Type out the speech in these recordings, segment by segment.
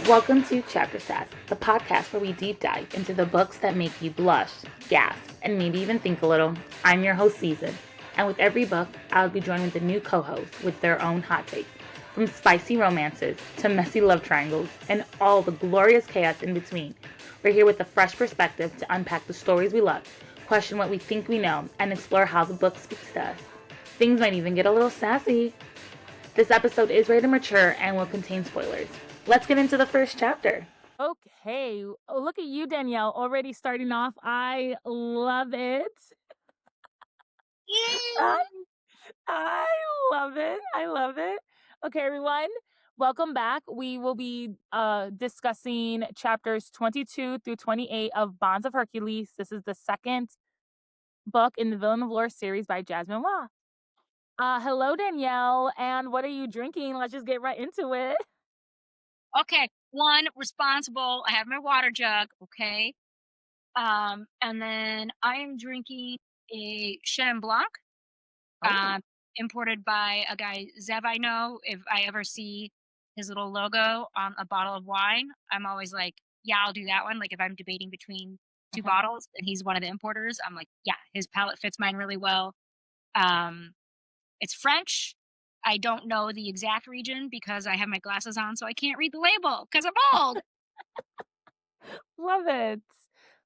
Welcome to Chapter Sass, the podcast where we deep dive into the books that make you blush, gasp, and maybe even think a little. I'm your host, Season, and with every book, I'll be joined with a new co-host with their own hot take. From spicy romances to messy love triangles and all the glorious chaos in between, we're here with a fresh perspective to unpack the stories we love, question what we think we know, and explore how the book speaks to us. Things might even get a little sassy. This episode is rated mature and will contain spoilers. Let's get into the first chapter. Okay, look at you, Danielle, already starting off. I love it. I love it. I love it. Okay, everyone, welcome back. We will be discussing chapters 22 through 28 of Bonds of Hercules. This is the second book in the Villain of Lore series by Jasmine Mas. Hello, Danielle, and what are you drinking? Let's just get right into it. Okay, one, responsible. I have my water jug, okay? And then I am drinking a Chenin Blanc, Oh. imported by a guy, Zev, I know. If I ever see his little logo on a bottle of wine, I'm always like, yeah, I'll do that one. Like if I'm debating between two Mhm. bottles and he's one of the importers, I'm like, yeah, his palate fits mine really well. Um, it's French. I don't know the exact region because I have my glasses on, so I can't read the label because I'm old. Love it.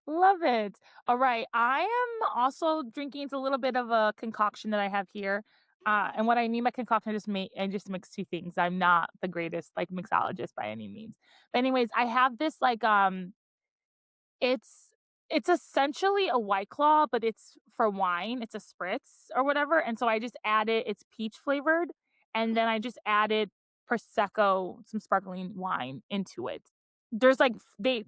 Love it. All right. I am also drinking. It's a little bit of a concoction that I have here. And what I mean by concoction, I just mix two things. I'm not the greatest like mixologist by any means. But anyways, I have this like it's it's essentially a white claw, but it's for wine. It's a spritz or whatever. And so I just added it's peach flavored, and then I just added prosecco, some sparkling wine into it. There's like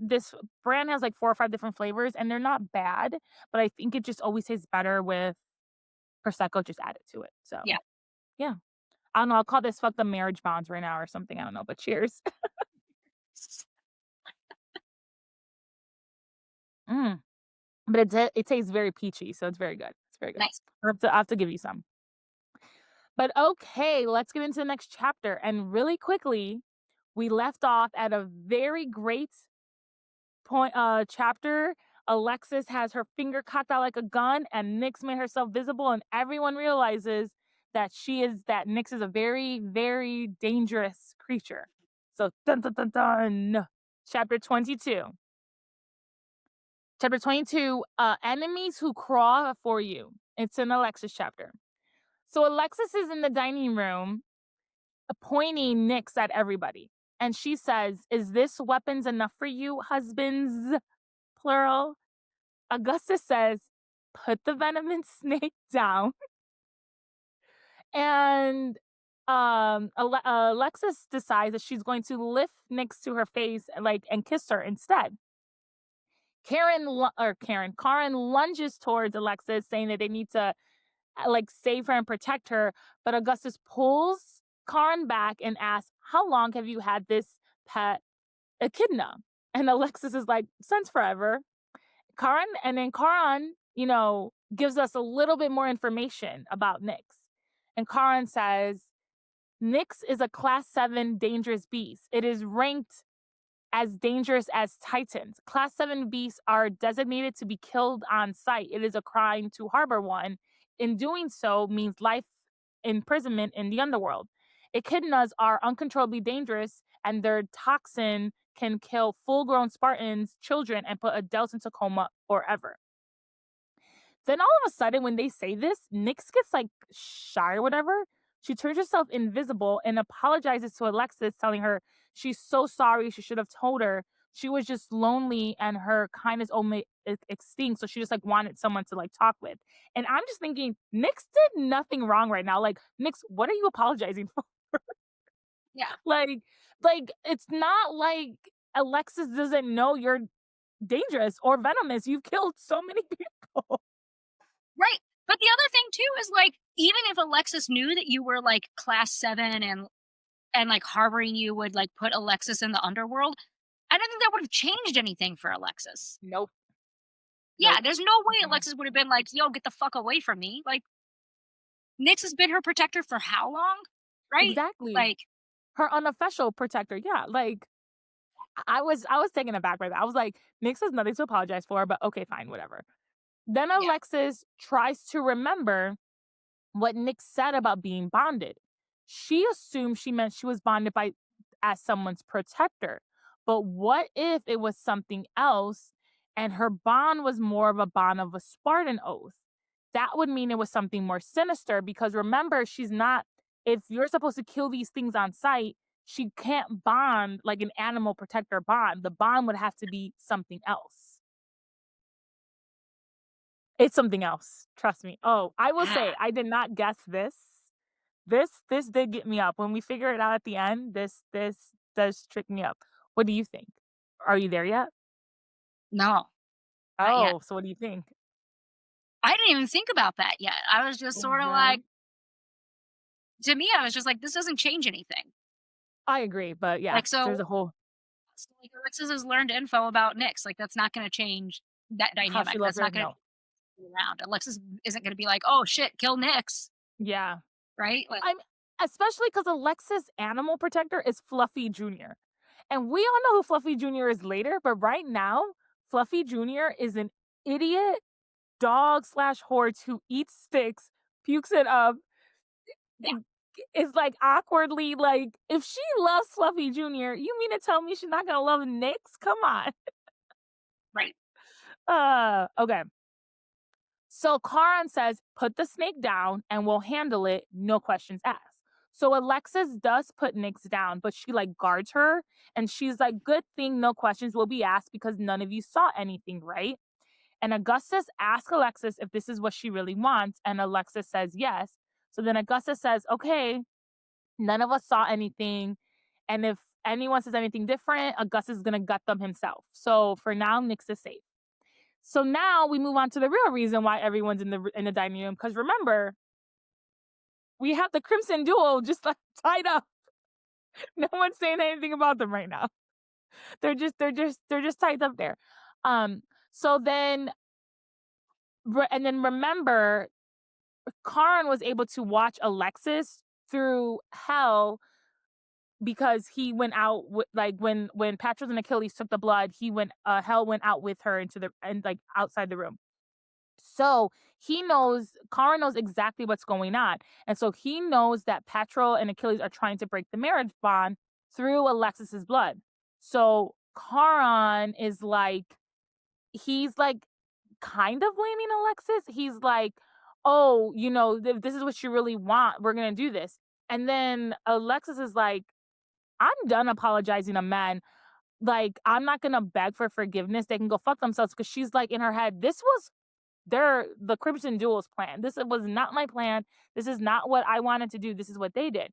this brand has like 4 or 5 different flavors and they're not bad, but I think it just always tastes better with prosecco just added to it. So, Yeah. yeah. I don't know, I'll call this fuck the marriage bonds right now or something. I don't know, but cheers. Mm. But it tastes very peachy, so it's very good. It's very good. Nice. I have to give you some. But okay, let's get into the next chapter. And really quickly, we left off at a very great point chapter. Alexis has her finger cocked out like a gun, and Nyx made herself visible, and everyone realizes that Nyx is a very, very dangerous creature. So dun dun dun dun. Chapter 22. Chapter 22, enemies who crawl for you. It's an Alexis chapter. So Alexis is in the dining room pointing Nyx at everybody. And she says, "Is this weapons enough for you, husbands?" Plural. Augustus says, "Put the venomous snake down." And Alexis decides that she's going to lift Nyx to her face and kiss her instead. Karen lunges towards Alexis, saying that they need to save her and protect her. But Augustus pulls Karen back and asks, "How long have you had this pet echidna?" And Alexis is like, "Since forever." Karen, gives us a little bit more information about Nyx. And Karen says, Nyx is a class 7 dangerous beast. It is ranked as dangerous as titans. Class 7 beasts are designated to be killed on sight. It is a crime to harbor one. In doing so means life imprisonment in the underworld. Echidnas are uncontrollably dangerous, and their toxin can kill full-grown Spartans, children, and put adults into coma forever. Then all of a sudden, when they say this, Nyx gets shy or whatever. She turns herself invisible and apologizes to Alexis, telling her she's so sorry. She should have told her. She was just lonely and her kindness only extinct. So she just wanted someone to talk with. And I'm just thinking, Nyx did nothing wrong right now. Nyx, what are you apologizing for? Yeah. like, it's not like Alexis doesn't know you're dangerous or venomous. You've killed so many people. Right. But the other thing too is even if Alexis knew that you were class 7 and harboring you would put Alexis in the underworld, I don't think that would have changed anything for Alexis. Nope. Yeah, Nope. there's no way Alexis would have been like, "Yo, get the fuck away from me." Nyx has been her protector for how long? Right? Exactly. Like Her unofficial protector. Yeah. I was taken aback by that. I was like, Nyx has nothing to apologize for, but okay, fine, whatever. Then Yeah. Alexis tries to remember what Nick said about being bonded. She assumed she meant she was bonded by as someone's protector. But what if it was something else and her bond was more of a bond of a Spartan oath? That would mean it was something more sinister because remember, she's not, if you're supposed to kill these things on sight, she can't bond like an animal protector bond. The bond would have to be something else. It's something else. Trust me. Oh, I will Ah, say I did not guess this. This did get me up. When we figure it out at the end, this does trick me up. What do you think? Are you there yet? no, not yet. Oh, so what do you think? I didn't even think about that yet. I was just sort of Yeah, like, to me, I was just like, this doesn't change anything. I agree, but yeah, Like, there's so, a whole so like Alexis has learned info about Nyx. Like, that's not going to change that how she dynamic. loves That's her. not going to No, be around. Alexis isn't going to be like, oh shit, kill Nyx, yeah, right? Like, I'm especially because Alexis' animal protector is Fluffy Junior, and we all know who Fluffy Junior is later. But right now, Fluffy Junior is an idiot dog slash horse who eats sticks, pukes it up, yeah, is like awkwardly like, if she loves Fluffy Jr., you mean to tell me she's not gonna love Nyx? Come on. right. Okay. So Karan says, put the snake down and we'll handle it, no questions asked. So Alexis does put Nyx down, but she like guards her and she's like, good thing no questions will be asked because none of you saw anything, right? And Augustus asks Alexis if this is what she really wants, and Alexis says yes. So then Augustus says, okay, none of us saw anything. And if anyone says anything different, Augustus is going to gut them himself. So for now, Nyx is safe. So now we move on to the real reason why everyone's in the dining room. Because remember, we have the Crimson Duel just like tied up. No one's saying anything about them right now. They're just tied up there. Um. So then, and then remember, Karan was able to watch Alexis through hell because he went out like when Patros and Achilles took the blood, he went Hell went out with her into the and like outside the room. So he knows Kara knows exactly what's going on. And so he knows that Patro and Achilles are trying to break the marriage bond through Alexis's blood. So Charon is like he's like kind of blaming Alexis. He's like, "Oh, if this is what you really want, we're going to do this." And then Alexis is like, I'm done apologizing to men. Like, I'm not gonna beg for forgiveness. They can go fuck themselves because she's like in her head, this was the Crimson Duel's plan. This was not my plan. This is not what I wanted to do. This is what they did.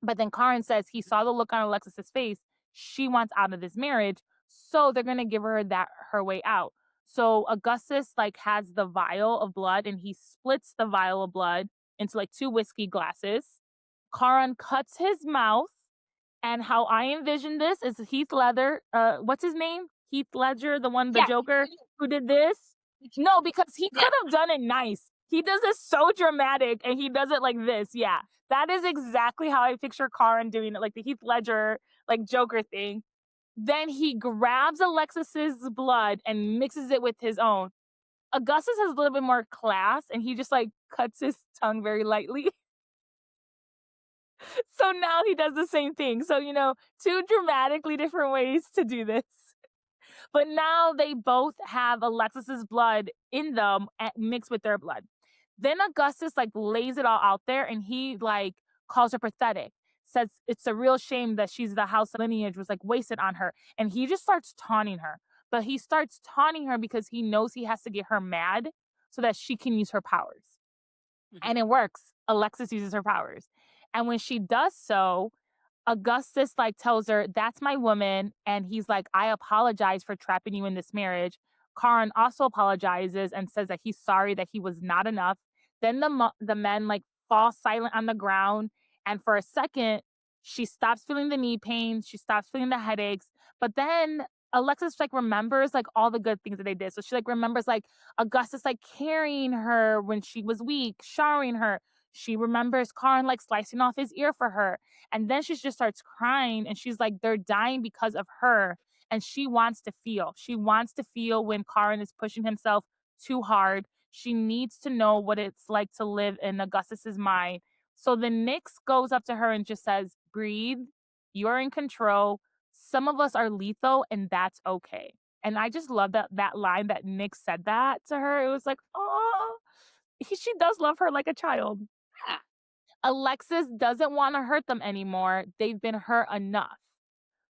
But then Karin says he saw the look on Alexis's face. She wants out of this marriage. So they're gonna give her that her way out. So Augustus like has the vial of blood and he splits the vial of blood into like two whiskey glasses. Karan cuts his mouth and how I envision this is Heath Ledger, what's his name? Heath Ledger, the Yeah, Joker who did this? No, because he yeah, could have done it nice. He does this so dramatic and he does it like this. Yeah. That is exactly how I picture Karan doing it, like the Heath Ledger, like Joker thing. Then he grabs Alexis's blood and mixes it with his own. Augustus has a little bit more class and he just like cuts his tongue very lightly. So now he does the same thing. So, two dramatically different ways to do this. But now they both have Alexis's blood in them mixed with their blood. Then Augustus like lays it all out there and he like calls her pathetic. Says it's a real shame that she's the house lineage was like wasted on her. And he just starts taunting her. But he starts taunting her because he knows he has to get her mad so that she can use her powers. mhm, And it works. Alexis uses her powers. And when she does so, Augustus like tells her, "That's my woman." And he's like, "I apologize for trapping you in this marriage." Karan also apologizes and says that he's sorry that he was not enough. Then the men like fall silent on the ground. And for a second, she stops feeling the knee pain. She stops feeling the headaches. But then Alexis like remembers like all the good things that they did. So she like remembers like Augustus like carrying her when she was weak, showering her, She remembers Karan like slicing off his ear for her. And then she just starts crying and she's like, they're dying because of her. And she wants to feel. She wants to feel when Karan is pushing himself too hard. She needs to know what it's like to live in Augustus's mind. So then Nyx goes up to her and just says, breathe. You're in control. Some of us are lethal, and that's okay. And I just love that line that Nyx said that to her. It was like, oh, she does love her like a child. Yeah. Alexis doesn't want to hurt them anymore. They've been hurt enough.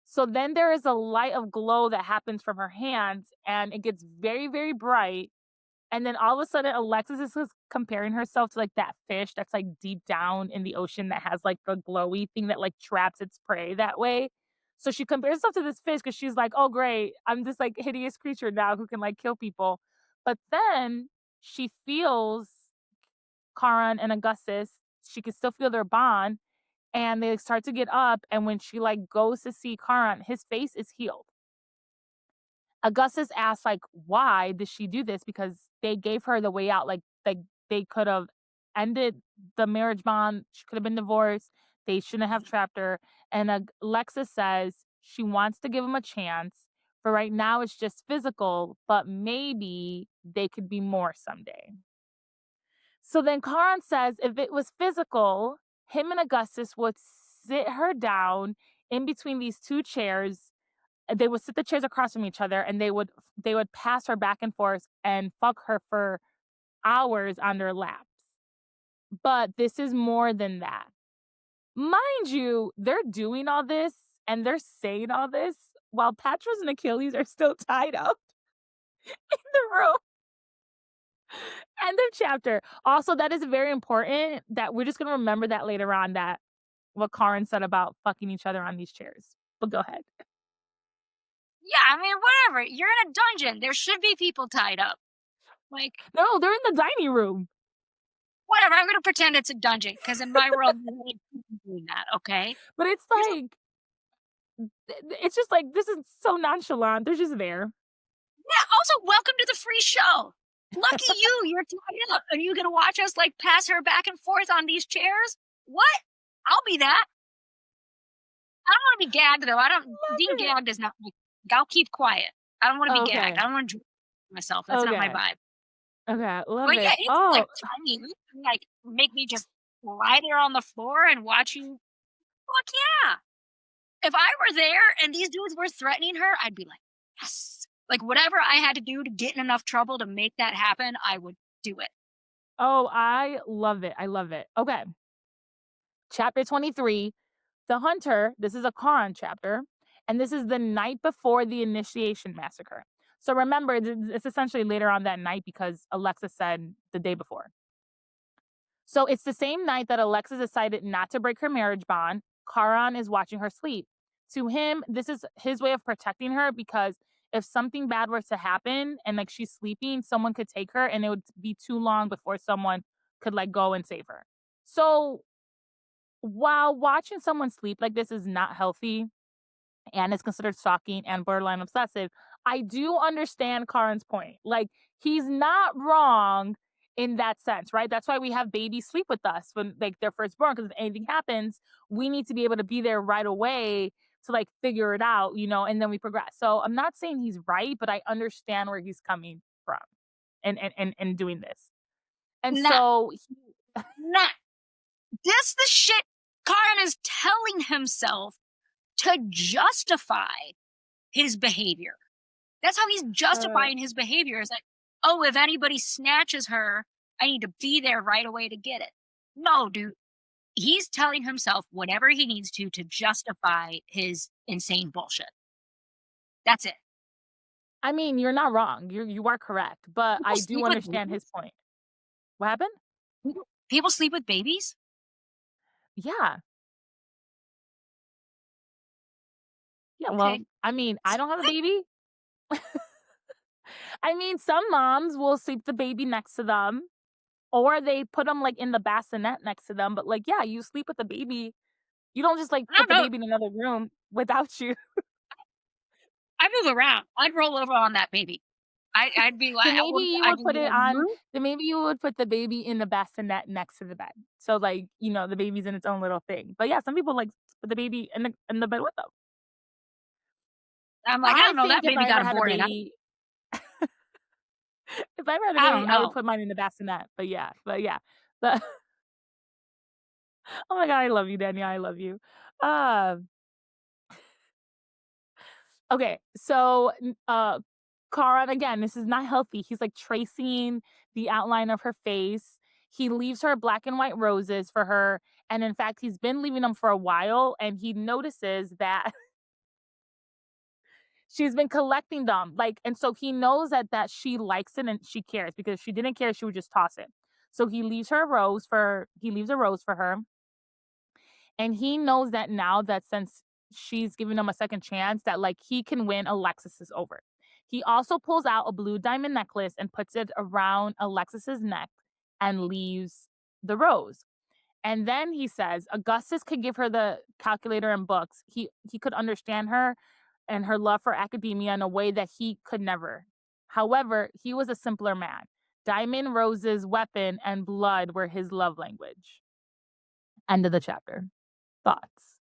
So then there is a light of glow that happens from her hands, and it gets very, very bright. And then all of a sudden, Alexis is just comparing herself to like that fish that's like deep down in the ocean that has like the glowy thing that like traps its prey that way. So she compares herself to this fish because she's like, oh, great. I'm this like hideous creature now who can like kill people. But then she feels Karan and Augustus. She can still feel their bond and they start to get up. And when she like goes to see Karan, his face is healed. Augustus asks, like, why did she do this? Because they gave her the way out. Like they could have ended the marriage bond. She could have been divorced. They shouldn't have trapped her. And Alexis says she wants to give him a chance. For right now, it's just physical, but maybe they could be more someday. So then Karan says if it was physical, him and Augustus would sit her down in between these two chairs. They would sit the chairs across from each other and they would pass her back and forth and fuck her for hours on their laps. But this is more than that. Mind you, they're doing all this and they're saying all this while Patros and Achilles are still tied up in the room. End of chapter. Also, that is very important that we're just gonna remember that later on that what Karin said about fucking each other on these chairs. But go ahead. Yeah, I mean, whatever. You're in a dungeon. There should be people tied up. Like, No, they're in the dining room. whatever. I'm gonna pretend it's a dungeon because in my world, there ain't people doing that. Okay. But it's There's a- like it's just like this is so nonchalant. They're just there. yeah. Also, welcome to the free show. Lucky you. You're tied up. Are you gonna watch us like pass her back and forth on these chairs? What? I'll be that. I don't want to be gagged though. I don't. Being Love it. gagged is not. I'll keep quiet. I don't want to be gagged. Okay. I don't want to myself. That's not my Okay. vibe. Okay. Love But yeah, it. it's Oh, like tiny. You can, like make me just lie there on the floor and watch you. Fuck yeah! If I were there and these dudes were threatening her, I'd be like, yes. Like whatever I had to do to get in enough trouble to make that happen, I would do it. oh, I love it. I love it. Okay. Chapter 23. The Hunter. This is a Karan chapter. And this is the night before the initiation massacre. So remember, it's essentially later on that night because Alexa said the day before. So it's the same night that Alexa decided not to break her marriage bond. Karan is watching her sleep. To him, this is his way of protecting her because if something bad were to happen and like she's sleeping, someone could take her and it would be too long before someone could like go and save her. So while watching someone sleep like this is not healthy, and is considered stalking and borderline obsessive, I do understand Karan's point. Like, he's not wrong in that sense, right? That's why we have babies sleep with us when like they're first born, because if anything happens, we need to be able to be there right away to like figure it out, and then we progress. So I'm not saying he's right, but I understand where he's coming from and doing this. And Nah, so nah. This the shit Karan is telling himself to justify his behavior. That's how he's uh, justifying his behavior. It's like, oh, if anybody snatches her, I need to be there right away to get it. No, dude. He's telling himself whatever he needs to justify his insane bullshit. That's it. I mean, you're not wrong. You are correct, but People I do sleep with understand his babies. point. What happened? People sleep with babies. Yeah. Yeah, well, Okay. I mean, I don't have a baby. I mean, some moms will sleep the baby next to them, or they put them like in the bassinet next to them. But like, yeah, you sleep with the baby. You don't just like I put don't the know. baby in another room without you. I move around. I'd roll over on that baby. I'd be like, Then maybe you I'd would be put it like, on "Huh?" then maybe you would put the baby in the bassinet next to the bed. So, like, the baby's in its own little thing. But, yeah, some people, like, put the baby in the bed with them. I'm like, "I I don't know, think that if baby I got ever had a aborted." baby if I ever had a I baby, don't I would know. put mine in the bassinet. But, yeah. But oh my god, I love you, Danielle, I love you. Um, okay, so, Karan, again, this is not healthy. He's, like, tracing the outline of her face. He leaves her black and white roses for her, and in fact, he's been leaving them for a while, and he notices that she's been collecting them, like, and so he knows that she likes it and she cares, because if she didn't care, she would just toss it. So he leaves a rose for her, and he knows that now, that since she's giving him a second chance, that, like, he can win Alexis's over. He also pulls out a blue diamond necklace and puts it around Alexis's neck and leaves the rose. And then he says Augustus could give her the calculator and books. He could understand her and her love for academia in a way that he could never. However, he was a simpler man. Diamond, roses, weapon, and blood were his love language. End of the chapter. Thoughts?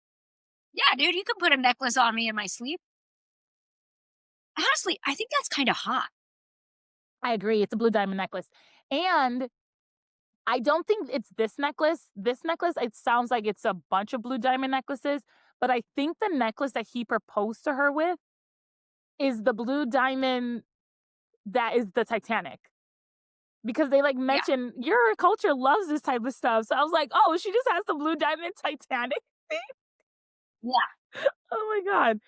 Yeah, dude, you could put a necklace on me in my sleep. Honestly, I think that's kinda hot. I agree. It's a blue diamond necklace. And I don't think it's this necklace. This necklace, it sounds like it's a bunch of blue diamond necklaces, but I think the necklace that he proposed to her with is the blue diamond that is the Titanic. Because they, like, Yeah, mention your culture loves this type of stuff. So I was like, oh, she just has the blue diamond Titanic thing. yeah. Oh my God.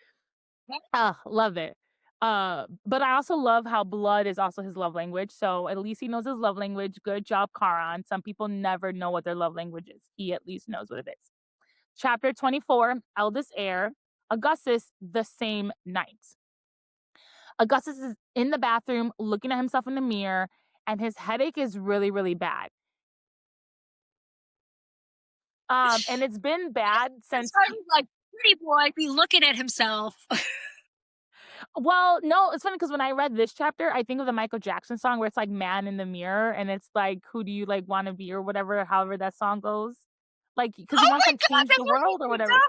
Ah, love it. But I also love how blood is also his love language. So at least he knows his love language. Good job, Karan. Some people never know what their love language is. He at least knows what it is. Chapter 24, Eldest Heir. Augustus, the same night. Augustus is in the bathroom looking at himself in the mirror, and his headache is really, really bad. And it's been bad It's since probably like, pretty boy be looking at himself. well, no, it's funny because when I read this chapter, I think of the Michael Jackson song where it's like "Man in the Mirror," and it's like, "Who do you, like, wanna be?" or whatever, however that song goes. Like, because he Oh wants my to god, change that's the what he world or thinks whatever. of?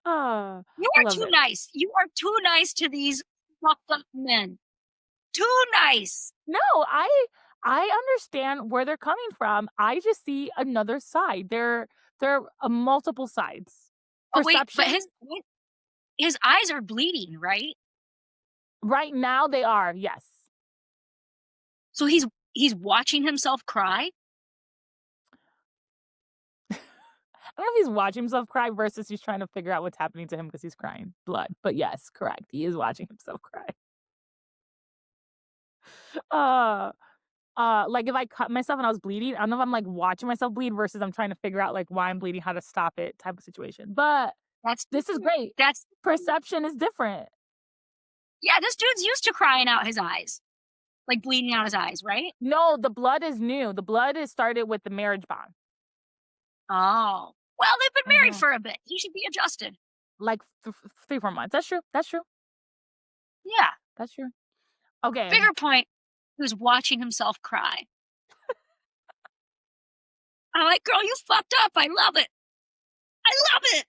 Ah, You I are love too it. nice. You are too nice to these fucked up men. Too nice. No, I understand where they're coming from. I just see another side. There are multiple sides. Oh, wait, but Perception, his eyes are bleeding, right? right now they are, yes. So he's watching himself cry? I don't know if he's watching himself cry versus he's trying to figure out what's happening to him because he's crying blood. But yes, correct. He is watching himself cry. Uh, like if I cut myself and I was bleeding, I don't know if I'm like watching myself bleed versus I'm trying to figure out like why I'm bleeding, how to stop it type of situation. But That's this is different. great. That's Perception is different. Yeah, this dude's used to crying out his eyes, like bleeding out his eyes, right? No, the blood is new. The blood is started with the marriage bond. Oh. Well, they've been married Mhm. for a bit. He should be adjusted. Like 3, 4 months. That's true. That's true. Yeah. That's true. Okay. Bigger point, he was watching himself cry. I'm like, "Girl, you fucked up. I love it. I love it."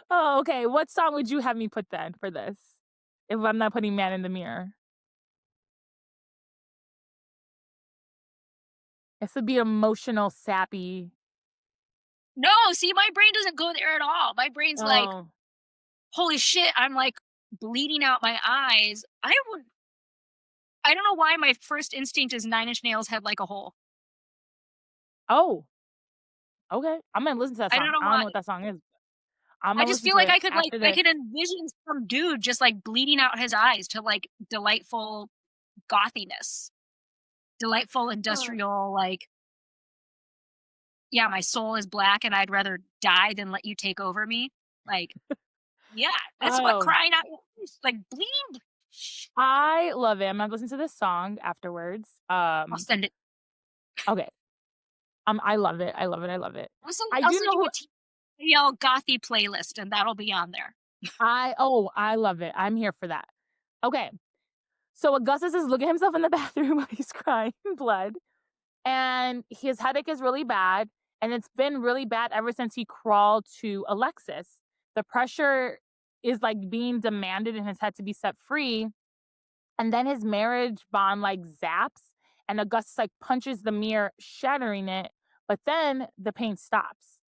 Oh, okay. What song would you have me put then for this? If I'm not putting man in the mirror. This would be emotional, sappy. No, see, my brain doesn't go there at all. My brain's like, Oh. "Holy shit," I'm, like, bleeding out my eyes. I don't know why my first instinct is Nine Inch Nails Head Like a Hole. Oh, okay. I'm gonna listen to that I don't song. know I don't know why. what that song is. I'm I gonna just listen feel to like it I after this. could envision some dude just, like, bleeding out his eyes to, like, delightful gothiness. Delightful Oh. industrial, like, "Yeah, my soul is black and I'd rather die than let you take over me." Like, yeah, that's what Oh, crying out is, like, bleeding. I love it. I'm gonna listen to this song afterwards. I'll send it. Okay. I love it. I love it. I love it. I I'll do send know you who a TL gothy playlist, and that'll be on there. I love it. I'm here for that. Okay. So Augustus is looking at himself in the bathroom while he's crying blood. And his headache is really bad. And it's been really bad ever since he crawled to Alexis. The pressure is like being demanded in his head to be set free. And then his marriage bond like zaps, and Augustus like punches the mirror, shattering it. But then the pain stops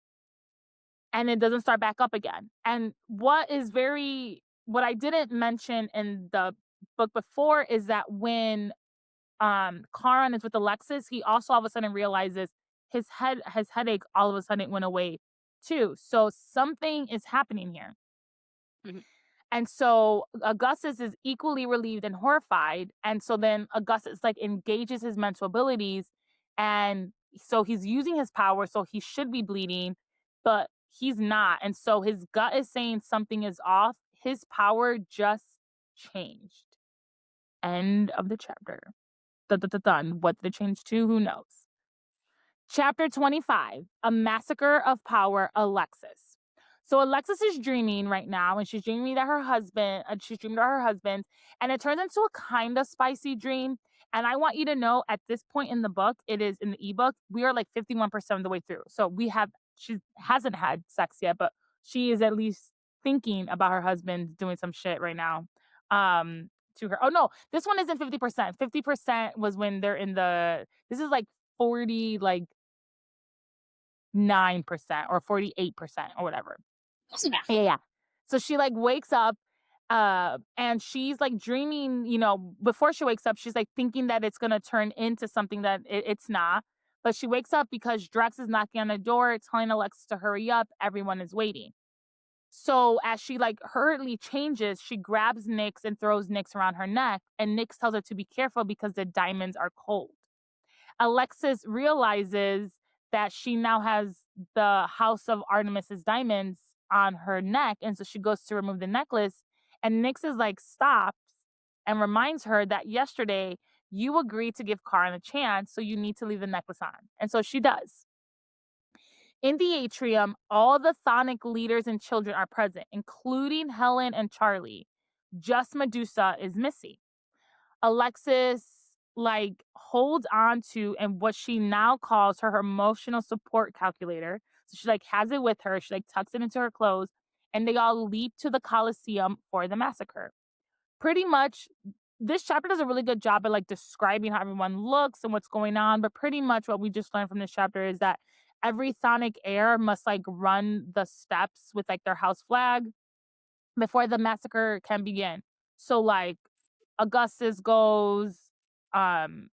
and it doesn't start back up again. And what I didn't mention in the book before is that when Charon is with Alexis, he also all of a sudden realizes his headache all of a sudden went away too. So something is happening here. Mhm. And so Augustus is equally relieved and horrified. And so then Augustus like engages his mental abilities. And so he's using his power. So he should be bleeding, but he's not. And so his gut is saying something is off. His power just changed. End of the chapter. Dun, dun, dun, dun. What did it change to? Who knows? Chapter 25, A Massacre of Power, Alexis. So Alexis is dreaming right now, and she's dreaming that she's dreaming about her husband, and it turns into a kind of spicy dream. And I want you to know at this point in the book, it is in the ebook, we are like 51% of the way through. So she hasn't had sex yet, but she is at least thinking about her husband doing some shit right now. To her. Oh no, this one isn't 50%. 50% was when they're this is like 40, like 9% or 48% or whatever. Close enough. Yeah. So she like wakes up and she's like dreaming, before she wakes up, she's like thinking that it's gonna turn into something that it's not. But she wakes up because Drex is knocking on the door, telling Alexis to hurry up. Everyone is waiting. So as she like hurriedly changes, she grabs Nyx and throws Nyx around her neck, and Nyx tells her to be careful because the diamonds are cold. Alexis realizes that she now has the House of Artemis's diamonds on her neck, and so she goes to remove the necklace, and Nyx is like stops and reminds her that yesterday you agreed to give Karin a chance, so you need to leave the necklace on. And so she does. In the atrium, all the Chthonic leaders and children are present, including Helen and Charlie. Just Medusa is missing. Alexis like holds on to and what she now calls her emotional support calculator. So she like has it with her. She like tucks it into her clothes, and they all leap to the Colosseum for the massacre. Pretty much this chapter does a really good job at like describing how everyone looks and what's going on, but pretty much what we just learned from this chapter is that every Chthonic heir must like run the steps with like their house flag before the massacre can begin. So like Augustus goes, um,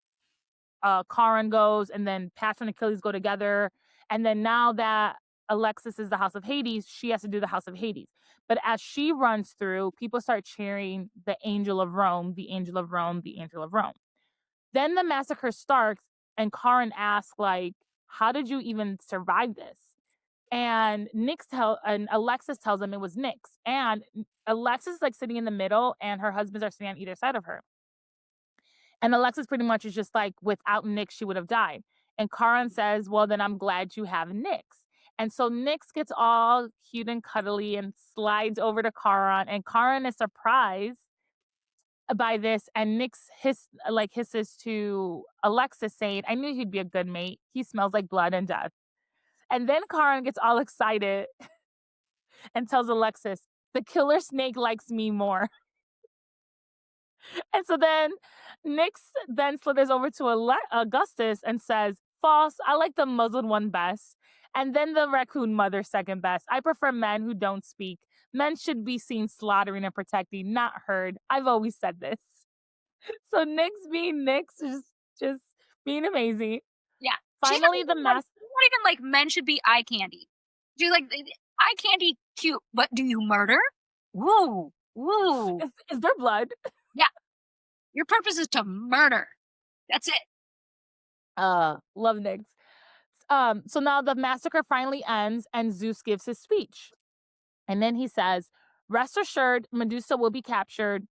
Charon goes, and then Patroclus and Achilles go together. And then now that Alexis is the House of Hades, she has to do the House of Hades. But as she runs through, people start cheering the Angel of Rome, the Angel of Rome, the Angel of Rome. Then the massacre starts, and Charon asks, like, how did you even survive this? And Alexis tells him it was Nyx. And Alexis is like sitting in the middle, and her husbands are sitting on either side of her. And Alexis pretty much is just like, without Nyx, she would have died. And Charon says, well, then I'm glad you have Nyx. And so Nyx gets all cute and cuddly and slides over to Charon. And Charon is surprised by this. And Nyx hisses to Alexis, saying, I knew he'd be a good mate. He smells like blood and death. And then Charon gets all excited and tells Alexis, the killer snake likes me more. And so then Nyx then slithers over to Augustus and says, false, I like the muzzled one best. And then the raccoon mother second best. I prefer men who don't speak. Men should be seen slaughtering and protecting, not heard. I've always said this. So Nyx being Nyx is just being amazing. Yeah. Finally, the not even like men should be eye candy. She's like, eye candy, cute, but do you murder? Woo, woo. Is there blood? Yeah. Your purpose is to murder. That's it. Love Nyx. So now the massacre finally ends, and Zeus gives his speech. And then he says, rest assured, Medusa will be captured.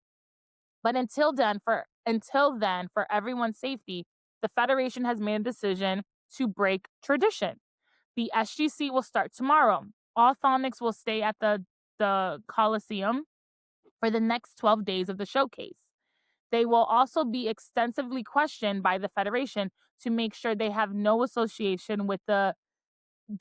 But until then, for everyone's safety, the Federation has made a decision to break tradition. The SGC will start tomorrow. All Chthonics will stay at the Colosseum for the next 12 days of the showcase. They will also be extensively questioned by the Federation to make sure they have no association with the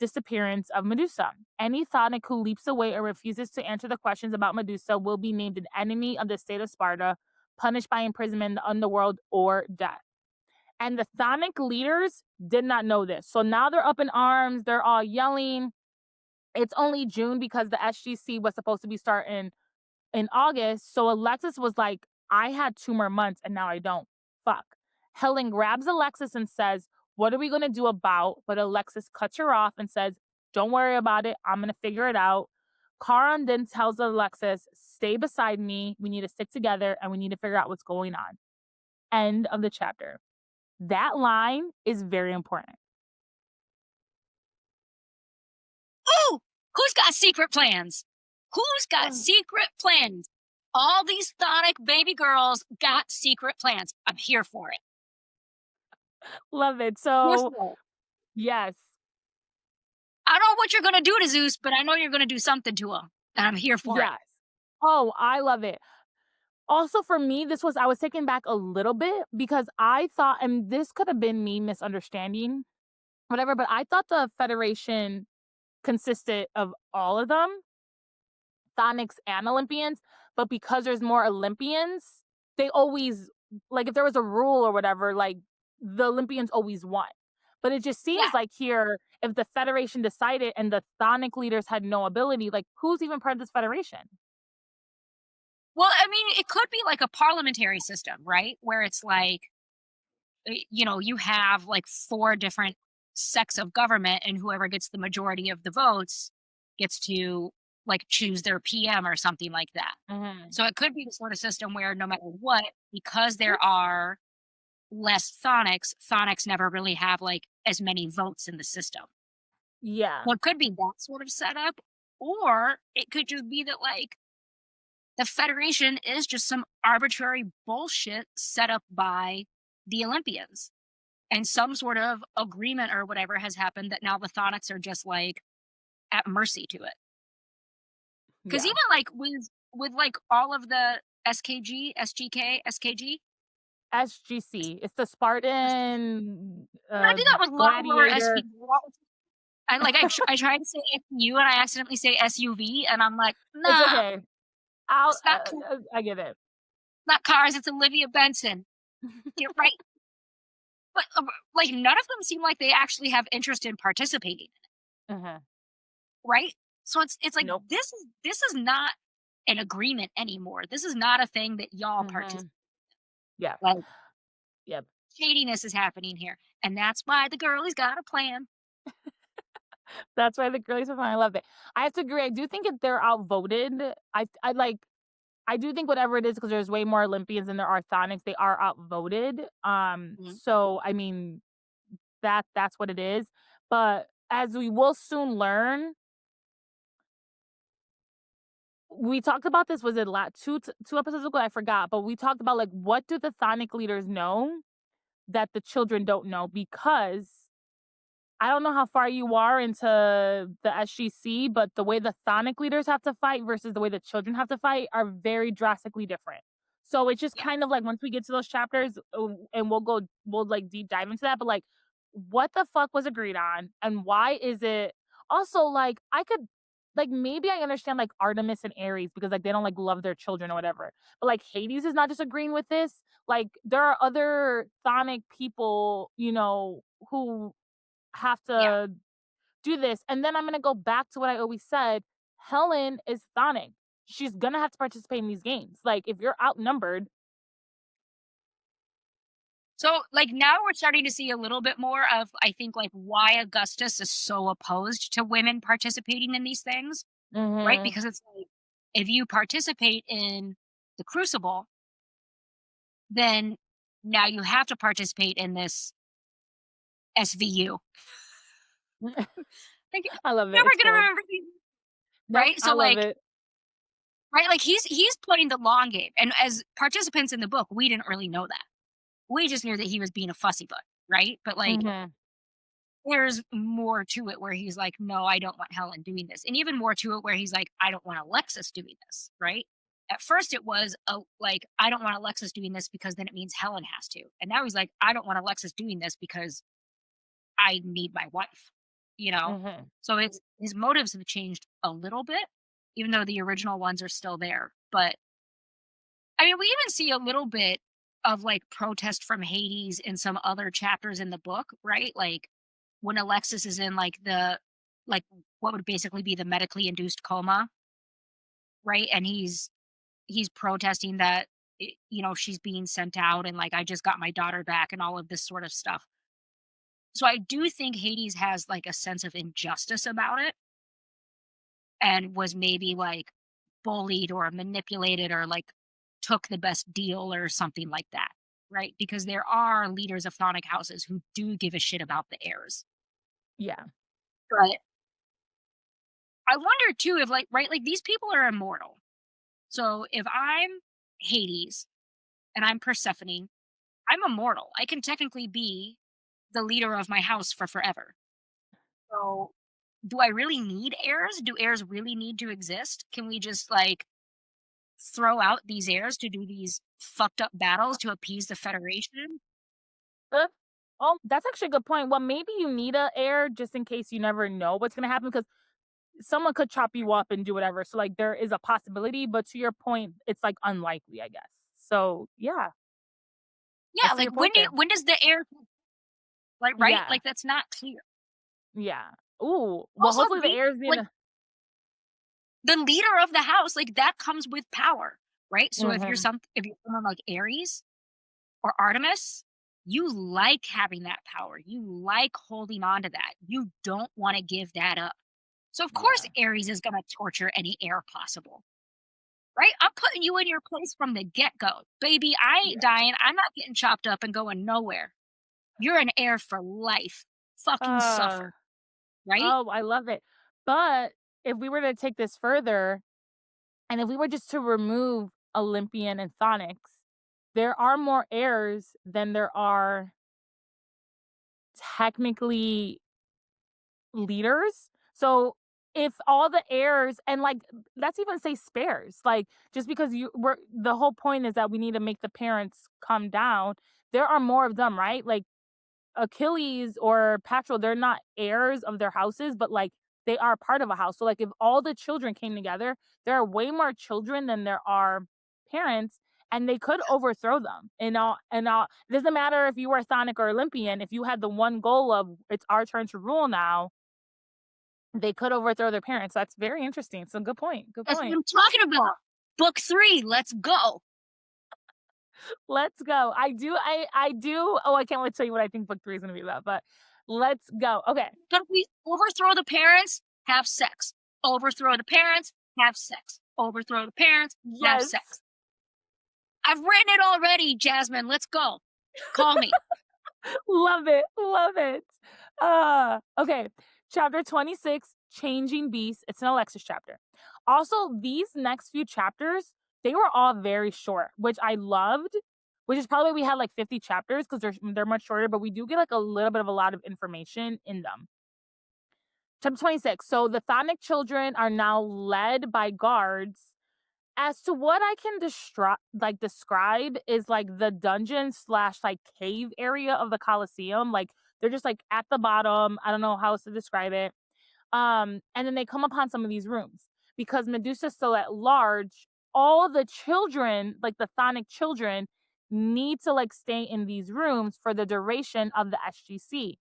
disappearance of Medusa. Any Thonic who leaps away or refuses to answer the questions about Medusa will be named an enemy of the state of Sparta, punished by imprisonment in the underworld or death. And the Thonic leaders did not know this. So now they're up in arms. They're all yelling. It's only June because the SGC was supposed to be starting in August. So Alexis was like, I had 2 more months and now I don't. Fuck. Helen grabs Alexis and says, what are we going to do about? But Alexis cuts her off and says, don't worry about it. I'm going to figure it out. Charon then tells Alexis, stay beside me. We need to stick together and we need to figure out what's going on. End of the chapter. That line is very important. Ooh, who's got secret plans? Who's got secret plans? All these Thonic baby girls got secret plans. I'm here for it. Love it. Here So, for it. yes, I don't know what you're gonna do to Zeus, but I know you're gonna do something to him, and I'm here for it. yes. Oh, I love it. Also, for me, I was taken back a little bit because I thought, and this could have been me misunderstanding, whatever, but I thought the Federation consisted of all of them, Thonics and Olympians, but because there's more Olympians, they always, like, if there was a rule or whatever, like, the Olympians always won. But it just Yeah. seems like here, if the Federation decided and the Thonic leaders had no ability, like, who's even part of this Federation? Well, I mean, it could be like a parliamentary system, right? Where it's like, you have like 4 different sects of government, and whoever gets the majority of the votes gets to like choose their PM or something like that. Mhm. So it could be the sort of system where no matter what, because there are less Thonics, Thonics never really have like as many votes in the system. Yeah. So it could be that sort of setup, or it could just be that like the Federation is just some arbitrary bullshit set up by the Olympians. And some sort of agreement or whatever has happened that now the Thonics are just like at mercy to it. Because Yeah. even like with like all of the SKG, SGK, SKG, SGC. It's the Spartan I do that with Law Lower gladiator. SV. I like I tried to say SU and I accidentally say SUV and I'm like, It's nah, okay. I'll it's not I get it. not cars, it's Olivia Benson. Get right. But like none of them seem like they actually have interest in participating, Mhm. right? So it's like Nope. this is not an agreement anymore. This is not a thing that y'all participate. Mhm. Yeah. Like Yep. shadiness is happening here, and that's why the girlie's got a plan. That's why the girlies are fun. I love it. I have to agree. I do think if they're outvoted, I do think whatever it is, because there's way more Olympians than there are Thonics, they are outvoted. Mhm. So I mean that's what it is. But as we will soon learn, we talked about this, was it two episodes ago? I forgot, but we talked about like what do the Thonic leaders know that the children don't know, because I don't know how far you are into the SGC, but the way the Thonic leaders have to fight versus the way the children have to fight are very drastically different. So it's just Yeah. kind of like once we get to those chapters, and we'll like deep dive into that. But like, what the fuck was agreed on, and why is it? Also, like, I could, like, maybe I understand like Artemis and Ares because like they don't like love their children or whatever. But like Hades is not disagreeing with this. Like there are other Thonic people, who have Yeah. to do this. And then I'm going to go back to what I always said. Helen is Thonic. She's going to have to participate in these games. Like, if you're outnumbered, So like now we're starting to see a little bit more of I think like why Augustus is so opposed to women participating in these things, right? mhm, Because it's like if you participate in the Crucible, then now you have to participate in this SVU. Like, I love it. never It's gonna cool. remember these, Nope, right? I So love like, it. right, like he's playing the long game, and as participants in the book, we didn't really know that. We just knew that he was being a fussy butt, right? But like, Mhm. there's more to it where he's like, no, I don't want Helen doing this, and even more to it where he's like, I don't want Alexis doing this, right? At first it was, like, "I don't want Alexis doing this because then it means Helen has to." And now he's like, "I don't want Alexis doing this because I need my wife," you know? Mhm. So his motives have changed a little bit, even though the original ones are still there. But, I mean, we even see a little bit of, like, protest from Hades in some other chapters in the book, right? Like, when Alexis is in, like, what would basically be the medically induced coma, right? And he's protesting that, she's being sent out and, like, "I just got my daughter back," and all of this sort of stuff. So I do think Hades has, like, a sense of injustice about it and was maybe, like, bullied or manipulated or, like, took the best deal or something like that, right? Because there are leaders of Thonic houses who do give a shit about the heirs. Yeah. But I wonder too if, like, right, like, these people are immortal. So if I'm Hades and I'm Persephone, I'm immortal. I can technically be the leader of my house for forever. So, do I really need heirs? Do heirs really need to exist? Can we just, like, throw out these heirs to do these fucked up battles to appease the Federation? Uh, oh, that's actually a good point. Well, maybe you need a heir just in case you never know what's gonna happen because someone could chop you up and do whatever. So like there is a possibility, but to your point, it's like unlikely, I guess. So yeah, I Yeah, see like, your point there. when does the heir, like, right? Yeah, Like, that's not clear. yeah. Ooh, well, Also, hopefully the the heirs need like, to. the leader of the house, like, that comes with power, right? So Mhm. if you're someone like Ares or Artemis, you like having that power. You like holding on to that. You don't wanna give that up. So, of course, Yeah, Ares is gonna torture any heir possible, right? I'm putting you in your place from the get-go. Baby, I ain't yeah. dying. I'm not getting chopped up and going nowhere. You're an heir for life. Fucking Uh, suffer, right? oh, I love it. But if we were to take this further, and if we were just to remove Olympian and Thonics, there are more heirs than there are technically leaders. So if all the heirs and like let's even say spares, like just because you were the whole point is that we need to make the parents come down. There are more of them, right? Like Achilles or Patrol, they're not heirs of their houses, but like they are part of a house. So like if all the children came together, there are way more children than there are parents, and they could overthrow them. And it doesn't matter if you were Sonic or Olympian, if you had the one goal of it's our turn to rule now, they could overthrow their parents. That's very interesting. So good point. Good That's what point. I'm talking about. Book 3, let's go. Let's go. I do. Oh, I can't wait to tell you what I think book 3 is gonna be about, but let's go. Okay. But we overthrow the parents, have sex. Overthrow the parents, have sex. Overthrow the parents, have Yes. sex. I've written it already, Jasmine. Let's go. Call me. Love it. Love it. Okay. Chapter 26, Changing Beasts. It's an Alexis chapter. Also, these next few chapters, they were all very short, which I loved, which is probably we had like 50 chapters because they're much shorter, but we do get like a little bit of a lot of information in them. Chapter 26. So the Thonic children are now led by guards. As to what I can describe is like the dungeon slash like cave area of the Colosseum. Like they're just like at the bottom. I don't know how else to describe it. And then they come upon some of these rooms because Medusa's still at large. All the children, like the Thonic children, need to like stay in these rooms for the duration of the SGC.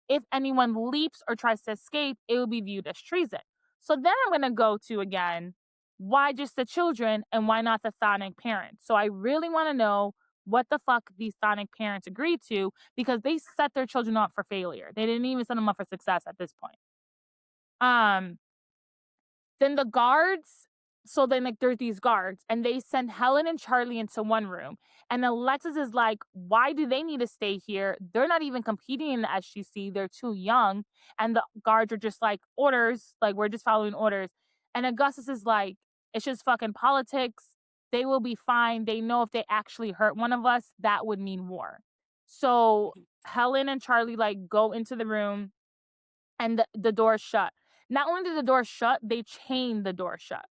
If anyone leaps or tries to escape, it will be viewed as treason. So then I'm gonna go to again, why just the children and why not the Thonic parents? So I really want to know what the fuck these Thonic parents agreed to because they set their children up for failure. They didn't even set them up for success at this point. Um, then the guards, so then like there's these guards and they send Helen and Charlie into one room. And Alexis is like, why do they need to stay here? They're not even competing in the SGC. They're too young. And the guards are just like, orders, like we're just following orders. And Augustus is like, it's just fucking politics. They will be fine. They know if they actually hurt one of us, that would mean war. So Helen and Charlie like go into the room and the door shut. Not only did the door shut, they chained the door shut.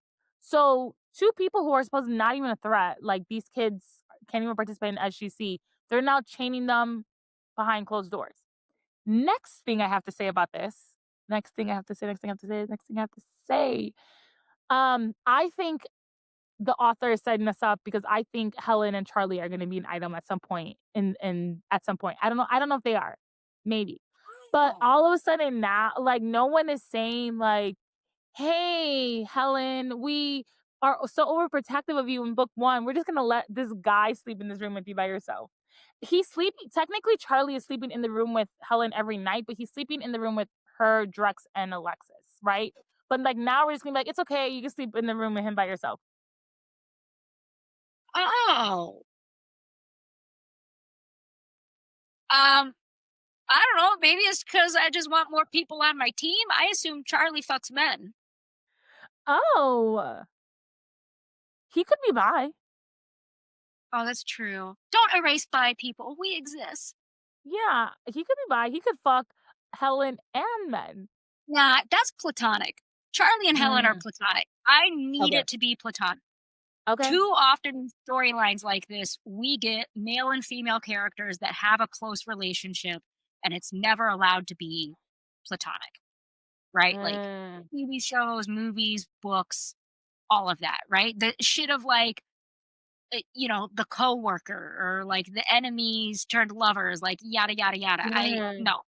So 2 people who are supposed to not even a threat, like these kids can't even participate in SGC. They're now chaining them behind closed doors. Next thing I have to say about this, next thing I have to say, next thing I have to say, next thing I have to say. I think the author is setting us up because I think Helen and Charlie are gonna be an item at some point in at some point. I don't know if they are. Maybe. But Oh. all of a sudden now, like, no one is saying, like, "Hey, Helen, we are so overprotective of you in book 1. We're just gonna let this guy sleep in this room with you by yourself." He's sleeping technically, Charlie is sleeping in the room with Helen every night, but he's sleeping in the room with her, Drex, and Alexis, right? But, like, now we're just gonna be like, "It's okay, you can sleep in the room with him by yourself." Oh. Um, I don't know, maybe it's because I just want more people on my team. I assume Charlie fucks men. Oh, he could be bi. Oh, that's true. Don't erase bi people, we exist. Yeah, he could be bi. He could fuck Helen and men. Nah, that's platonic. Charlie and Helen are Mm, platonic. I need okay. it to be platonic. Okay. Too often in storylines like this, we get male and female characters that have a close relationship, and it's never allowed to be platonic, right? Like Mm, TV shows, movies, books, all of that, right? The shit of like, the coworker or like the enemies turned lovers, like yada yada yada. I mm, no,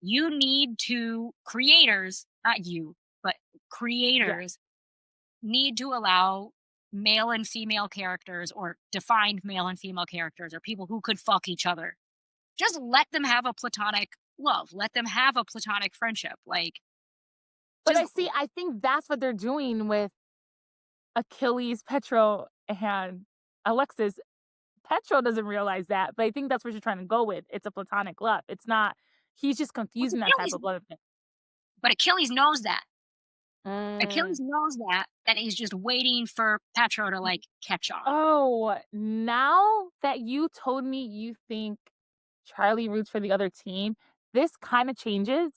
you need to creators, not you, but yeah. creators need to allow male and female characters or defined male and female characters or people who could fuck each other. Just let them have a platonic love. Let them have a platonic friendship. Like But just I think that's what they're doing with Achilles, Petro, and Alexis. Petro doesn't realize that, but I think that's what you're trying to go with. It's a platonic love. It's not he's just with confusing that type Achilles, of love. but Achilles knows that. Mm. Achilles knows that, and he's just waiting for Petro to like catch on. Oh, now that you told me you think Charlie roots for the other team, this kinda changes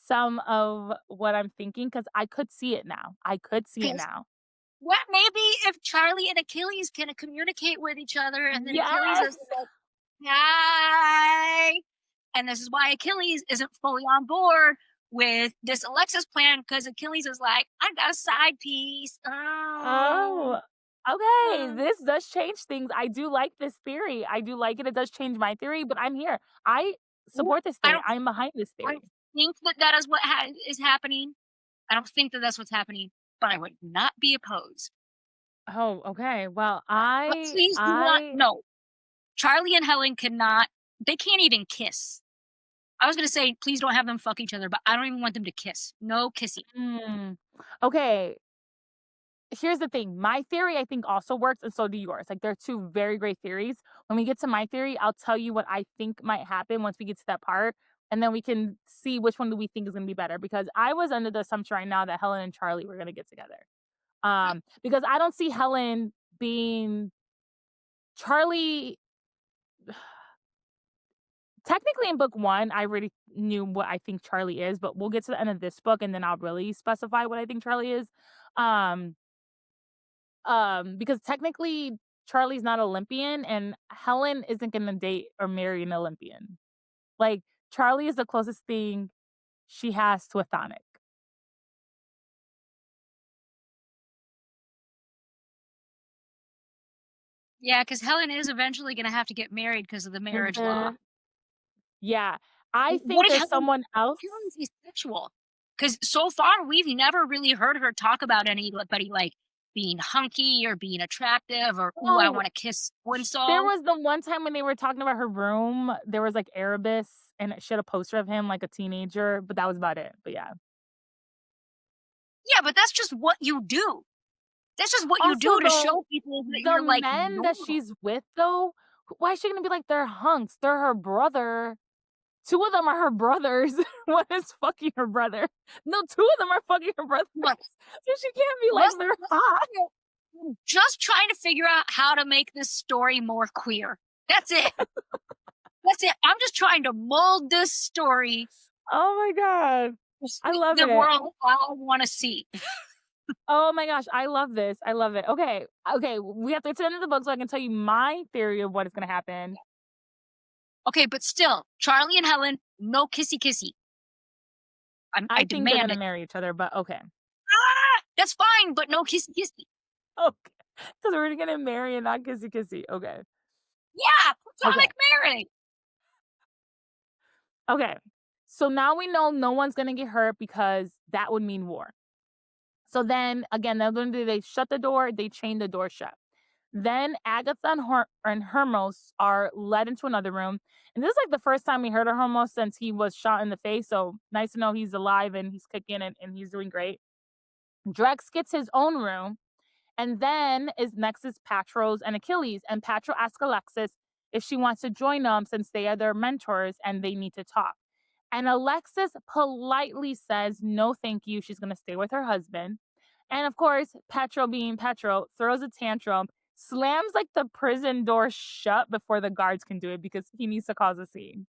some of what I'm thinking because I could see it now. I could see it Because now. what maybe if Charlie and Achilles can communicate with each other, and then Achilles Yes! is like, "Hi," and this is why Achilles isn't fully on board with this Alexis plan because Achilles is like, "I got a side piece." Oh, Oh, okay, uh, this does change things. I do like this theory. I do like it. It does change my theory, but I'm here. I support this I theory. don't, I'm behind this I theory. don't think that that is what is happening. I don't think that that's what's happening, but I would not be opposed. Oh, okay. Well, But please do not. No, Charlie and Helen cannot. They can't even kiss. I was gonna say, please don't have them fuck each other, but I don't even want them to kiss. No kissing. mm, okay. Here's the thing. My theory, I think, also works, and so do yours. Like, they're two very great theories. When we get to my theory, I'll tell you what I think might happen once we get to that part, and then we can see which one do we think is going to be better. Because I was under the assumption right now that Helen and Charlie were going to get together. Because I don't see Helen being Charlie. Technically, in book 1, I already knew what I think Charlie is, but we'll get to the end of this book, and then I'll really specify what I think Charlie is. Um, because technically Charlie's not Olympian and Helen isn't gonna date or marry an Olympian. Like, Charlie is the closest thing she has to a Thonic. Yeah, because Helen is eventually gonna have to get married because of the marriage law. Mhm. Yeah. I What think if there's Helen someone else. Helen's asexual? Because so far we've never really heard her talk about anybody like being hunky or being attractive or ooh, I Oh, want to kiss so and there so. was the one time when they were talking about her room, there was, like, Erebus, and she had a poster of him like a teenager, but that was about it, but yeah. Yeah, but that's just what you do. That's just what you Also, do to though, show people that the you're like men that normal. she's with, though, why is she gonna be like, "They're hunks, they're her brother." 2 of them are her brothers. One is fucking her brother. No, 2 of them are fucking her brothers. Look, So she can't be like, let's, "They're let's hot." I'm just trying to figure out how to make this story more queer. That's it. That's it. I'm just trying to mold this story Oh my god. to I suit love the it. world I want to see. Oh my gosh, I love this. I love it. Okay. Okay, we have to get to the end of the book so I can tell you my theory of what is gonna happen. Okay, but still, Charlie and Helen, no kissy kissy. I I think they're demand gonna it. marry each other, but okay. Ah, that's fine, but no kissy kissy. Okay. Because we're gonna marry and not kissy kissy. Okay. Yeah, Okay. platonic marriage. Okay. So now we know no one's gonna get hurt because that would mean war. So then again, they're gonna do they shut the door, they chain the door shut. Then Agatha and Hermos are led into another room. And this is like the first time we heard of Hermos since he was shot in the face. So nice to know he's alive and he's kicking and he's doing great. Drex gets his own room. And then next is Patros and Achilles. And Patro asks Alexis if she wants to join them since they are their mentors and they need to talk. And Alexis politely says, no, thank you. She's going to stay with her husband. And of course, Petro being Petro throws a tantrum, slams like the prison door shut before the guards can do it because he needs to cause a scene.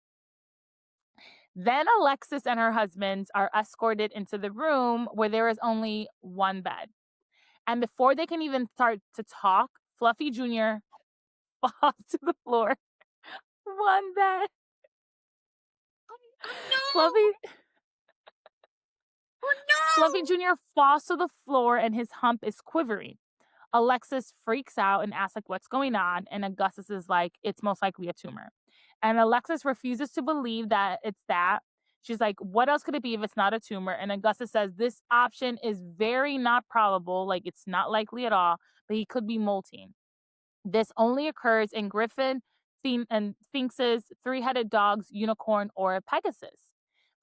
Then Alexis and her husband are escorted into the room where there is only one bed. And before they can even start to talk, Fluffy Jr. falls to the floor. One bed. Oh no! Fluffy Oh Fluffy no! Jr. falls to the floor and his hump is quivering. Alexis freaks out and asks like what's going on, and Augustus is like it's most likely a tumor. And Alexis refuses to believe that it's that. She's like, what else could it be if it's not a tumor? And Augustus says this option is very not probable, like it's not likely at all, but he could be molting. This only occurs in griffin, and sphinxes, three-headed dogs, unicorn, or Pegasus.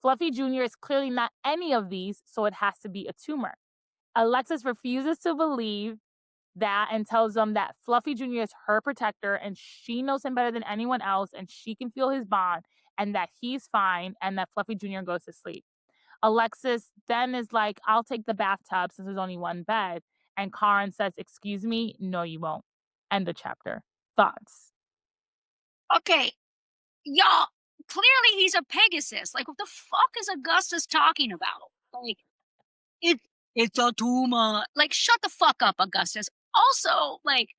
Fluffy Jr. is clearly not any of these, so it has to be a tumor. Alexis refuses to believe that and tells them that Fluffy Jr. is her protector and she knows him better than anyone else and she can feel his bond and that he's fine and that Fluffy Jr. goes to sleep. Alexis then is like, I'll take the bathtub since there's only one bed. And Karen says, excuse me, no, you won't. End the chapter. Thoughts? Okay, y'all. Clearly, he's a Pegasus. Like, what the fuck is Augustus talking about? Like, it it's a tumor. Like, shut the fuck up, Augustus. Also, like,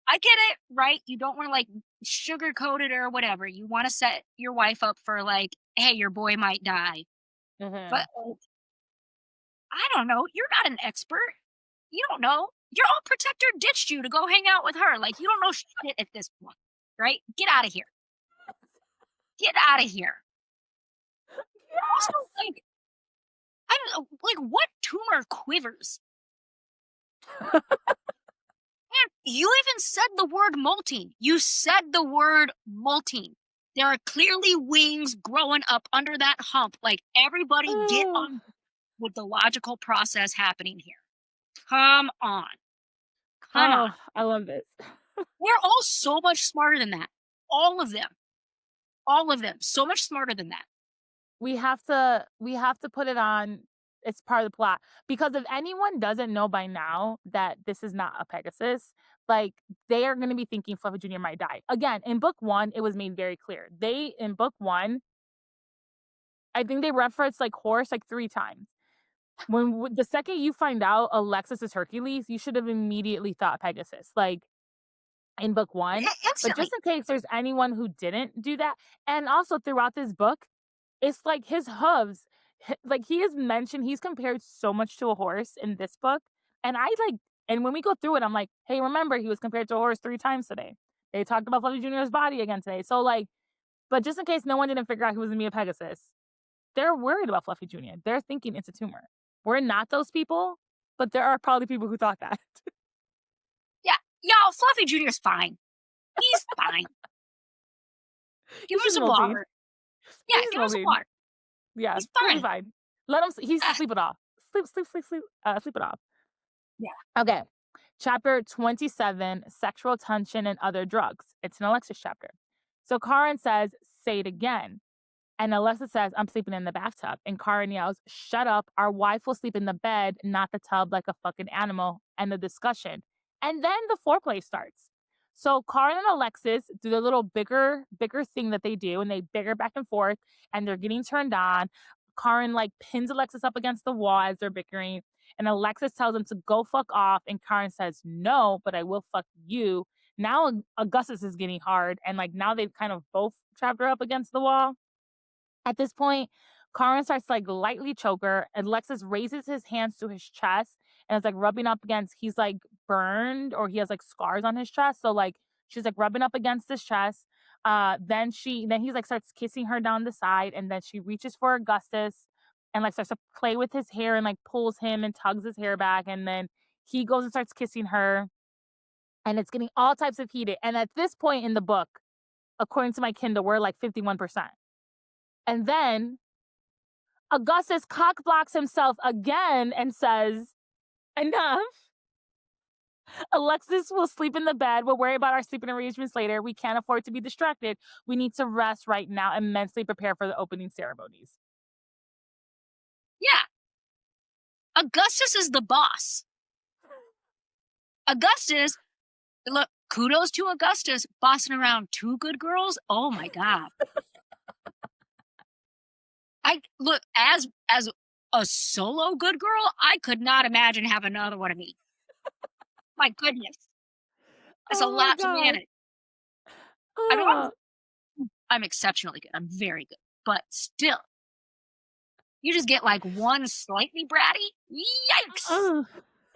I get it, right? You don't want to like sugarcoat it or whatever. You want to set your wife up for like, hey, your boy might die. Mm-hmm. But I don't know. You're not an expert. You don't know. Your own protector ditched you to go hang out with her. Like, you don't know shit at this point, right? Get out of here. Get out of here. Also, like, I don't know, like, what tumor quivers? Man, you even said the word molting. You said the word molting. There are clearly wings growing up under that hump. Like, everybody get Oh, on with the logical process happening here. Come on. Come on. I love this. They're all so much smarter than that. All of them. All of them. So much smarter than that. We have to put it on. It's part of the plot because if anyone doesn't know by now that this is not a Pegasus, like they are going to be thinking Fluffy Jr. might die. Again, in book one, it was made very clear. They in book one, I think they referenced like horse like three times. The second you find out Alexis is Hercules, you should have immediately thought Pegasus. Like in book one. But just Instantly. in case there's anyone who didn't do that, and also throughout this book, it's like his hooves, like he is mentioned, he's compared so much to a horse in this book. And I like, and when we go through it, I'm like, hey, remember he was compared to a horse three times today. They talked about Fluffy Jr.'s body again today. So like, but just in case no one didn't figure out he was gonna be a Pegasus, they're worried about Fluffy Jr. They're thinking it's a tumor. We're not those people, but there are probably people who thought that. Yeah. Y'all, Fluffy Jr.'s fine. He's fine. Give He's him just some molting. water. Yeah, He's just give him some molting. water. Yeah, He's he'll be fine. fine. Let him. He's Ah, sleep it off. Sleep it off. yeah. Okay. Chapter 27, Sexual Tension and Other Drugs. It's an Alexis chapter. So Karen says, say it again. And Alexis says, I'm sleeping in the bathtub. And Karen yells, shut up. Our wife will sleep in the bed, not the tub like a fucking animal. And the discussion. And then the foreplay starts. So Karen and Alexis do the little bigger thing that they do, and they bigger back and forth, and they're getting turned on. Karen like pins Alexis up against the wall as they're bickering. And Alexis tells him to go fuck off. And Karen says, no, but I will fuck you. Now Augustus is getting hard. And like now they've kind of both trapped her up against the wall. At this point, Karen starts to like lightly choke her. And Alexis raises his hands to his chest and is like rubbing up against, he's like burned or he has like scars on his chest. So like she's like rubbing up against his chest. Then he's like starts kissing her down the side, and then she reaches for Augustus and like starts to play with his hair and like pulls him and tugs his hair back. And then he goes and starts kissing her, and it's getting all types of heated. And at this point in the book, according to my Kindle, we're like 51%. And then Augustus cock blocks himself again and says, enough. Alexis will sleep in the bed. We'll worry about our sleeping arrangements later. We can't afford to be distracted. We need to rest right now and mentally prepare for the opening ceremonies. Yeah. Augustus is the boss. Augustus, look, kudos to Augustus bossing around two good girls. Oh my God. I look, as a solo good girl, I could not imagine having another one of me. My goodness. It's a lot to manage. I mean, I'm exceptionally good. I'm very good. But still, you just get like one slightly bratty. Yikes.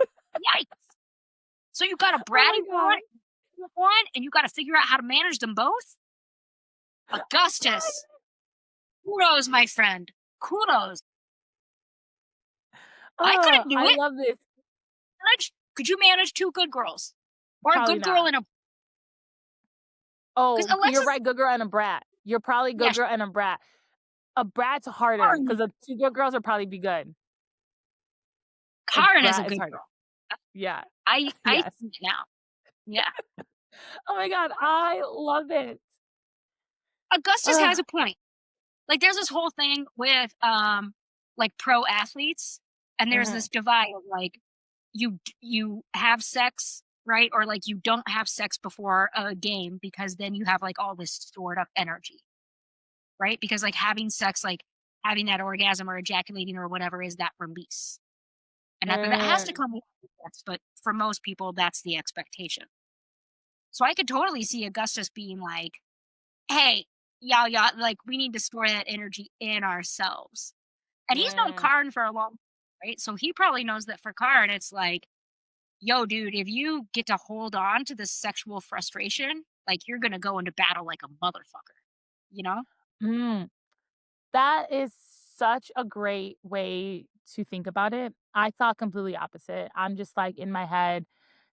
Yikes. So you got a bratty one, and you got to figure out how to manage them both? Augustus. Kudos, my friend. Kudos. I couldn't do it. I love this. Could you manage two good girls? Or Probably a good girl not. and a... Oh, Alexis... you're right, good girl and a brat. You're probably good girl and a brat. A brat's harder because the two good girls would probably be good. Karen is a good girl. Yeah. I see it now. Yeah. Oh my God, I love it. Augustus has a point. Like there's this whole thing with like pro athletes, and there's this divide of like you have sex, right? Or like you don't have sex before a game because then you have like all this stored up energy. Right? Because like having sex, like having that orgasm or ejaculating or whatever is that release. And that has to come with sex, but for most people that's the expectation. So I could totally see Augustus being like, hey, y'all, like we need to store that energy in ourselves. And he's known Karen for a long time, right? So he probably knows that for Karen, it's like, yo, dude, if you get to hold on to this sexual frustration, like you're gonna go into battle like a motherfucker, you know? That is such a great way to think about it. I thought completely opposite. I'm just like in my head,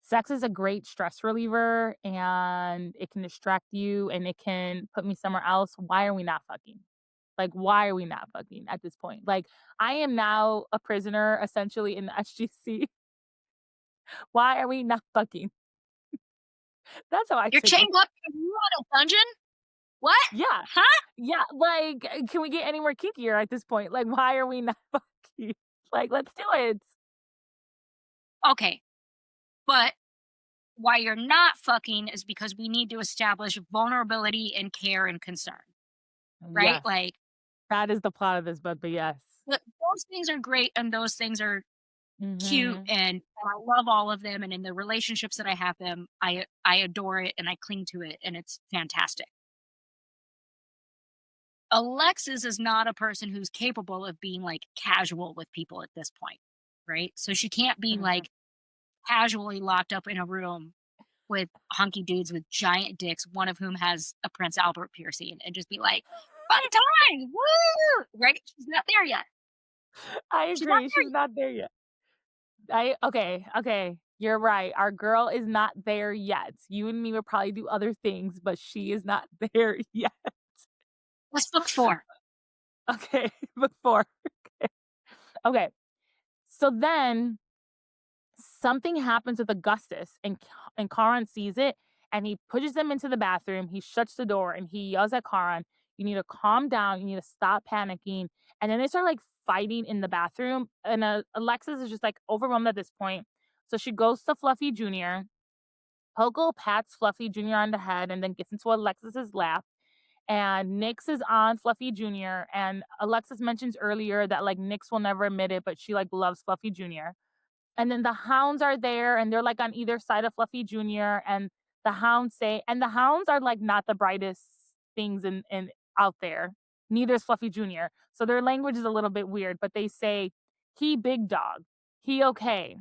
sex is a great stress reliever and it can distract you and it can put me somewhere else. Why are we not fucking? Like, why are we not fucking at this point? Like, I am now a prisoner essentially in the SGC. Why are we not fucking? That's how I You're chained up in a dungeon? What? Yeah. Huh? Yeah. Like, can we get any more kinkier at this point? Like, why are we not fucking? Like, let's do it. Okay. But why you're not fucking is because we need to establish vulnerability and care and concern. Right? Yes. Like, that is the plot of this book, but yes. Those things are great and those things are cute and I love all of them. And in the relationships that I have them, I adore it and I cling to it and it's fantastic. Alexis is not a person who's capable of being like casual with people at this point, right? So she can't be like casually locked up in a room with hunky dudes with giant dicks, one of whom has a Prince Albert piercing, and just be like, fun time, woo! Right? She's not there yet. I agree. She's not there yet. Okay. You're right. Our girl is not there yet. You and me will probably do other things, but she is not there yet. What's book 4? Okay, book 4. Okay. So then something happens with Augustus and Karan sees it and he pushes them into the bathroom. He shuts the door and he yells at Karan, you need to calm down. You need to stop panicking. And then they start like fighting in the bathroom. And Alexis is just like overwhelmed at this point. So she goes to Fluffy Jr. Pogo pats Fluffy Jr. on the head and then gets into Alexis's lap. And Nyx is on Fluffy Jr. And Alexis mentions earlier that like Nyx will never admit it, but she like loves Fluffy Jr. And then the hounds are there and they're like on either side of Fluffy Jr. And the hounds say, and the hounds are like not the brightest things in out there. Neither is Fluffy Jr. So their language is a little bit weird, but they say, he big dog. He okay.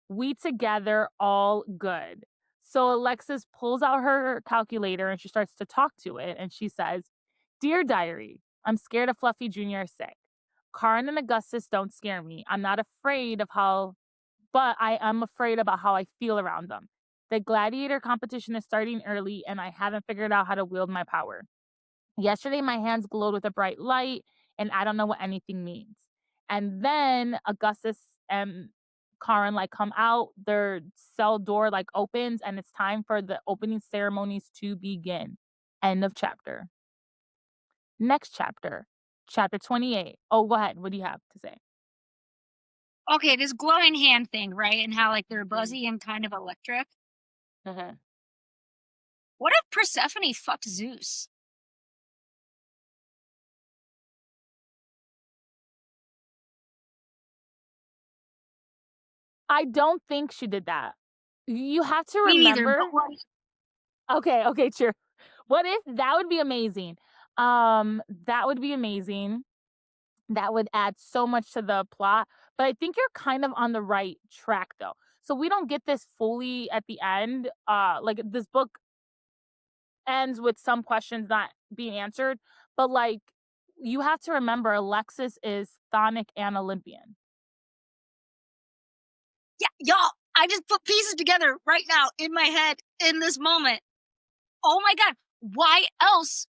We together all good. So Alexis pulls out her calculator and she starts to talk to it. And she says, Dear Diary, I'm scared of Fluffy Jr. is sick. Karin and Augustus don't scare me. I'm not afraid of how, but I am afraid about how I feel around them. The gladiator competition is starting early and I haven't figured out how to wield my power. Yesterday, my hands glowed with a bright light, and I don't know what anything means. And then Augustus and Karen like come out, their cell door like opens, and it's time for the opening ceremonies to begin. End of chapter. Next chapter, chapter 28. Oh, go ahead. What do you have to say? Okay, this glowing hand thing, right? And how like they're Mhm. buzzy and kind of electric. Uh-huh. What if Persephone fucked Zeus? I don't think she did that. You have to Me neither, but remember. Okay, okay, sure. What if that would be amazing? That would be amazing. That would add so much to the plot, but I think you're kind of on the right track though. So we don't get this fully at the end. Like this book ends with some questions not being answered, but like you have to remember Alexis is Chthonic and Olympian. yeah, y'all, I just put pieces together right now in my head in this moment. Oh my god, why else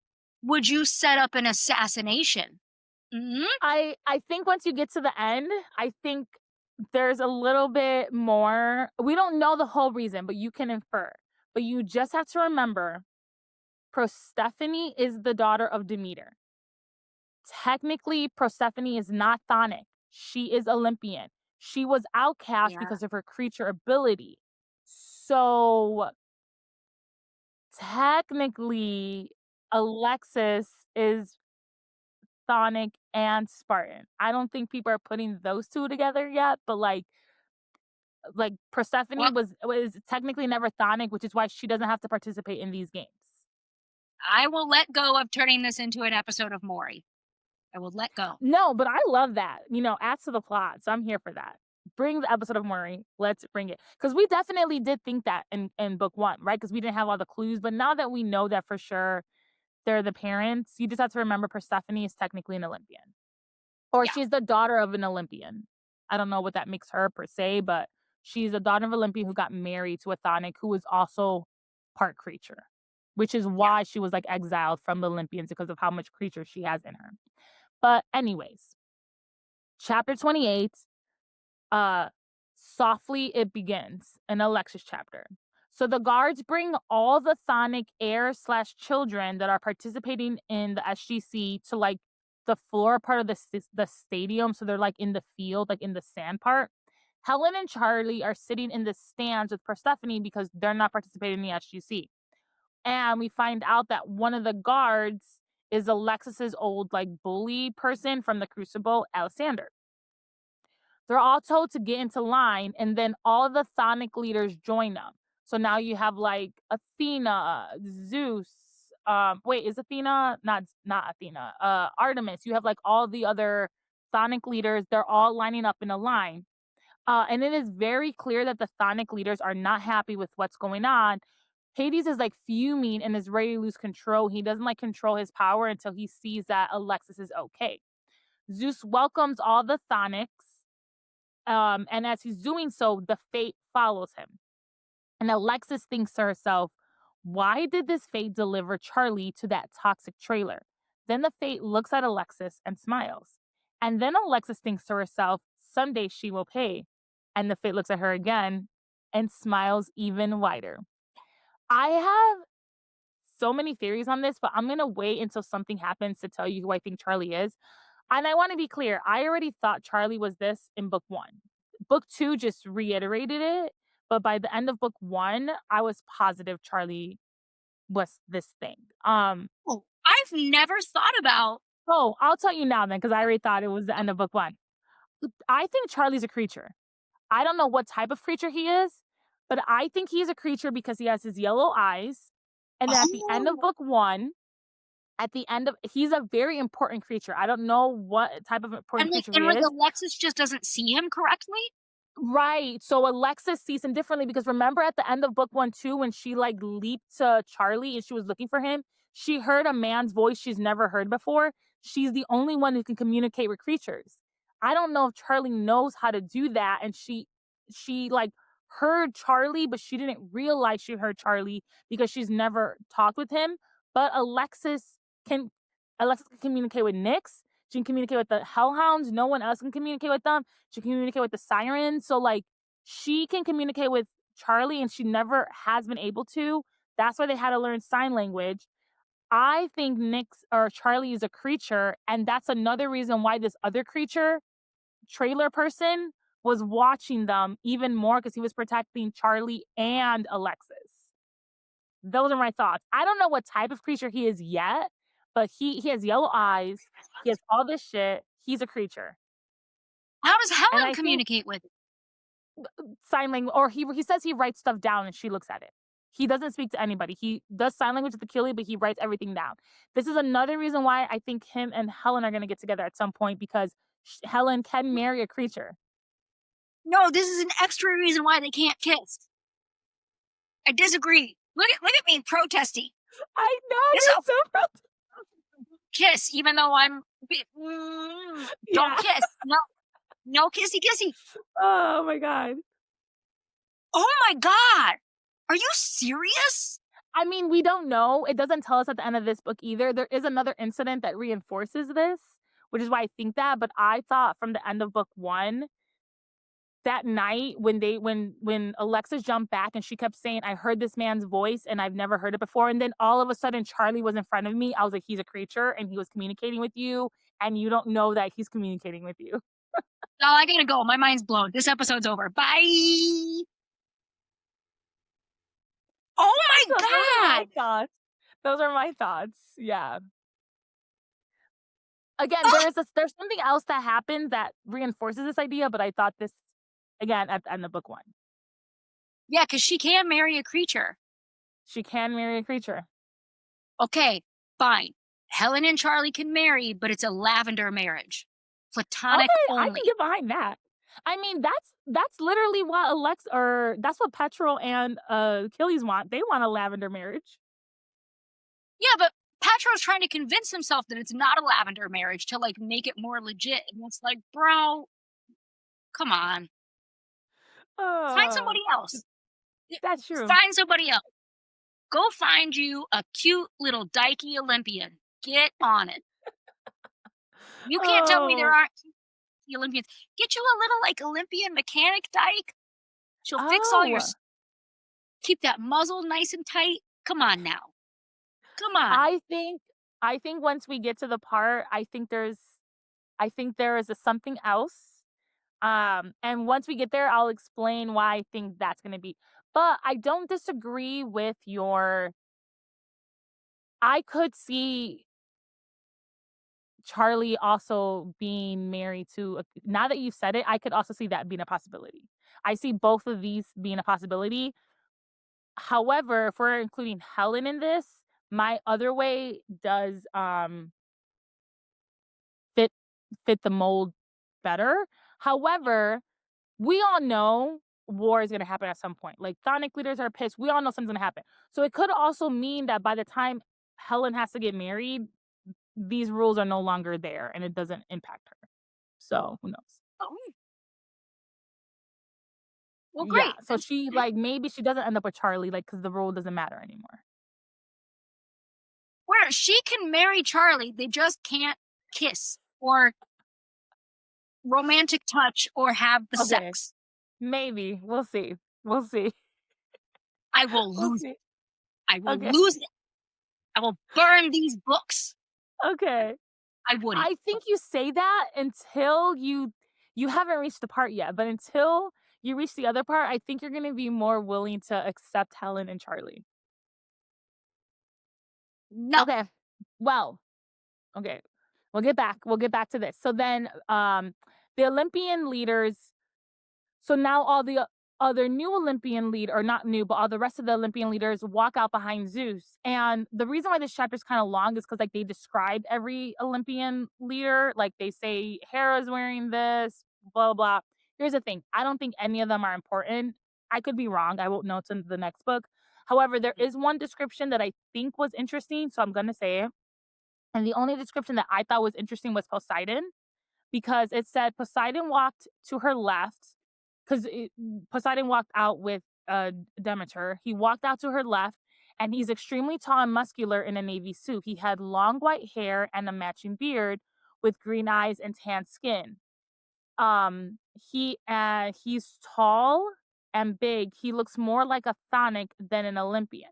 would you set up an assassination? Mhm. I think once you get to the end, I think there's a little bit more. We don't know the whole reason, but you can infer. But you just have to remember Proserpine is the daughter of Demeter. Technically, Persephone is not Chthonic. She is Olympian. She was outcast Yeah. because of her creature ability. So technically, Alexis is Chthonic and Spartan. I don't think people are putting those two together yet, but like Well, Persephone was technically never Chthonic, which is why she doesn't have to participate in these games. I will let go of turning this into an episode of Maury. I will let go. No, but I love that. Adds to the plot. So I'm here for that. Bring the episode of Murray. Let's bring it. Because we definitely did think that in book one, right? Because we didn't have all the clues. But now that we know that for sure they're the parents, you just have to remember Persephone is technically an Olympian. Or Yeah, she's the daughter of an Olympian. I don't know what that makes her per se, but she's a daughter of Olympian who got married to a Chthonic who was also part creature, which is yeah. why she was like exiled from the Olympians because of how much creature she has in her. But anyways, chapter 28, uh, softly it begins, an Alexis chapter. So the guards bring all the Chthonic heirs slash children that are participating in the SGC to like the floor part of the stadium. So they're like in the field, like in the sand part. Helen and Charlie are sitting in the stands with Persephone because they're not participating in the SGC. And we find out that one of the guards is Alexis's old like bully person from the Crucible, Alexander. They're all told to get into line, and then all the Chthonic leaders join them. So now you have like Athena, Zeus. Wait, is Athena not Athena? Artemis. You have like all the other Chthonic leaders. They're all lining up in a line. And it is very clear that the Chthonic leaders are not happy with what's going on. Hades is like fuming and is ready to lose control. He doesn't like control his power until he sees that Alexis is okay. Zeus welcomes all the Chthonics, and as he's doing so, the fate follows him. And Alexis thinks to herself, why did this fate deliver Charlie to that toxic trailer? Then the fate looks at Alexis and smiles. And then Alexis thinks to herself, someday she will pay. And the fate looks at her again and smiles even wider. I have so many theories on this, but I'm going to wait until something happens to tell you who I think Charlie is. And I want to be clear, I already thought Charlie was this in book one. Book two just reiterated it. But by the end of book one, I was positive Charlie was this thing. Oh, I've never thought about. I'll tell you now then, because I already thought it was the end of book one. I think Charlie's a creature. I don't know what type of creature he is, but I think he's a creature because he has his yellow eyes. And then at the end of Oh, book 1, at the end of he's a very important creature. I don't know what type of important creature and he like is. Alexis just doesn't see him correctly? Right. So Alexis sees him differently because remember at the end of book 1 too, when she like leaped to Charlie and she was looking for him, she heard a man's voice she's never heard before. She's the only one who can communicate with creatures. I don't know if Charlie knows how to do that, and she like heard Charlie, but she didn't realize she heard Charlie because she's never talked with him. But can Alexis can communicate with Nyx. She can communicate with the Hellhounds. No one else can communicate with them. She can communicate with the sirens. So like she can communicate with Charlie and she never has been able to. That's why they had to learn sign language. I think Nyx or Charlie is a creature, and that's another reason why this other creature, trailer person, was watching them even more because he was protecting Charlie and Alexis. Those are my thoughts. I don't know what type of creature he is yet, but he has yellow eyes. He has all this shit. He's a creature. How does And Helen I think communicate with it? sign language, or he says he writes stuff down and she looks at it. He doesn't speak to anybody. He does sign language with Achille, but he writes everything down. This is another reason why I think him and Helen are going to get together at some point because Helen can marry a creature. No, this is an extra reason why they can't kiss. I disagree. Look at me protesting. I know Yes, you're I'll so kiss, even though don't yeah. kiss. No, no kissy kissy. Oh my god. Oh my god! Are you serious? I mean, we don't know. It doesn't tell us at the end of this book either. There is another incident that reinforces this, which is why I think that. But I thought from the end of book 1 that night when Alexis jumped back and she kept saying, "I heard this man's voice and I've never heard it before." And then all of a sudden Charlie was in front of me. I was like, he's a creature and he was communicating with you and you don't know that he's communicating with you. Oh, I gotta go. My mind's blown. This episode's over. Bye. Oh my So those are my god! thoughts. Those are my thoughts. Yeah. Again, Oh, there's something else that happens that reinforces this idea, but I thought this again at the end of book 1. yeah, because she can marry a creature. She can marry a creature. Okay, fine. Helen and Charlie can marry, but it's a lavender marriage. Platonic Okay, I can only. get behind that. I mean, that's literally what that's what Petrol and Achilles want. They want a lavender marriage. Yeah, but Patro's trying to convince himself that it's not a lavender marriage to like make it more legit. And it's like, bro, come on. Find Uh, somebody else. that's true. Find somebody else. Go find you a cute little dykey Olympian. Get on it. You can't tell me there Oh, aren't the Olympians. Get you a little like Olympian mechanic dyke. She'll fix all your oh, keep that muzzle nice and tight. Come on now. Come on. I think I think once we get to the part, I think there is a something else. And once we get there, I'll explain why I think that's going to be. But I don't disagree with your. I could see Charlie also being married to now that you've said it, I could also see that being a possibility. I see both of these being a possibility. However, if we're including Helen in this, my other way does fit fit the mold better. However, we all know war is going to happen at some point. Like Thonic leaders are pissed. We all know something's going to happen. So it could also mean that by the time Helen has to get married, these rules are no longer there and it doesn't impact her. So who knows? Oh, well, Yeah. great. So she like maybe she doesn't end up with Charlie like because the rule doesn't matter anymore. Where she can marry Charlie, they just can't kiss or romantic touch or have the Okay. sex. Maybe. We'll see. We'll see. I will We'll lose it. see. I will Okay. lose it. I will burn these books. Okay. I wouldn't. I think you say that until you haven't reached the part yet, but until you reach the other part, I think you're gonna be more willing to accept Helen and Charlie. No. Okay. Well, okay. We'll get back to this. So then the Olympian leaders So now all the other new Olympian lead or not new, but all the rest of the Olympian leaders walk out behind Zeus. And the reason why this chapter is kind of long is because like they describe every Olympian leader. Like they say Hera's wearing this, blah blah. Here's the thing. I don't think any of them are important. I could be wrong. I won't know until the next book. However, there is one description that I think was interesting, so I'm gonna say it. And the only description that I thought was interesting was Poseidon because it said Poseidon walked to her left because Poseidon walked out with Demeter. He walked out to her left, and he's extremely tall and muscular in a navy suit. He had long white hair and a matching beard with green eyes and tan skin. He's tall and big. He looks more like a Thonic than an Olympian.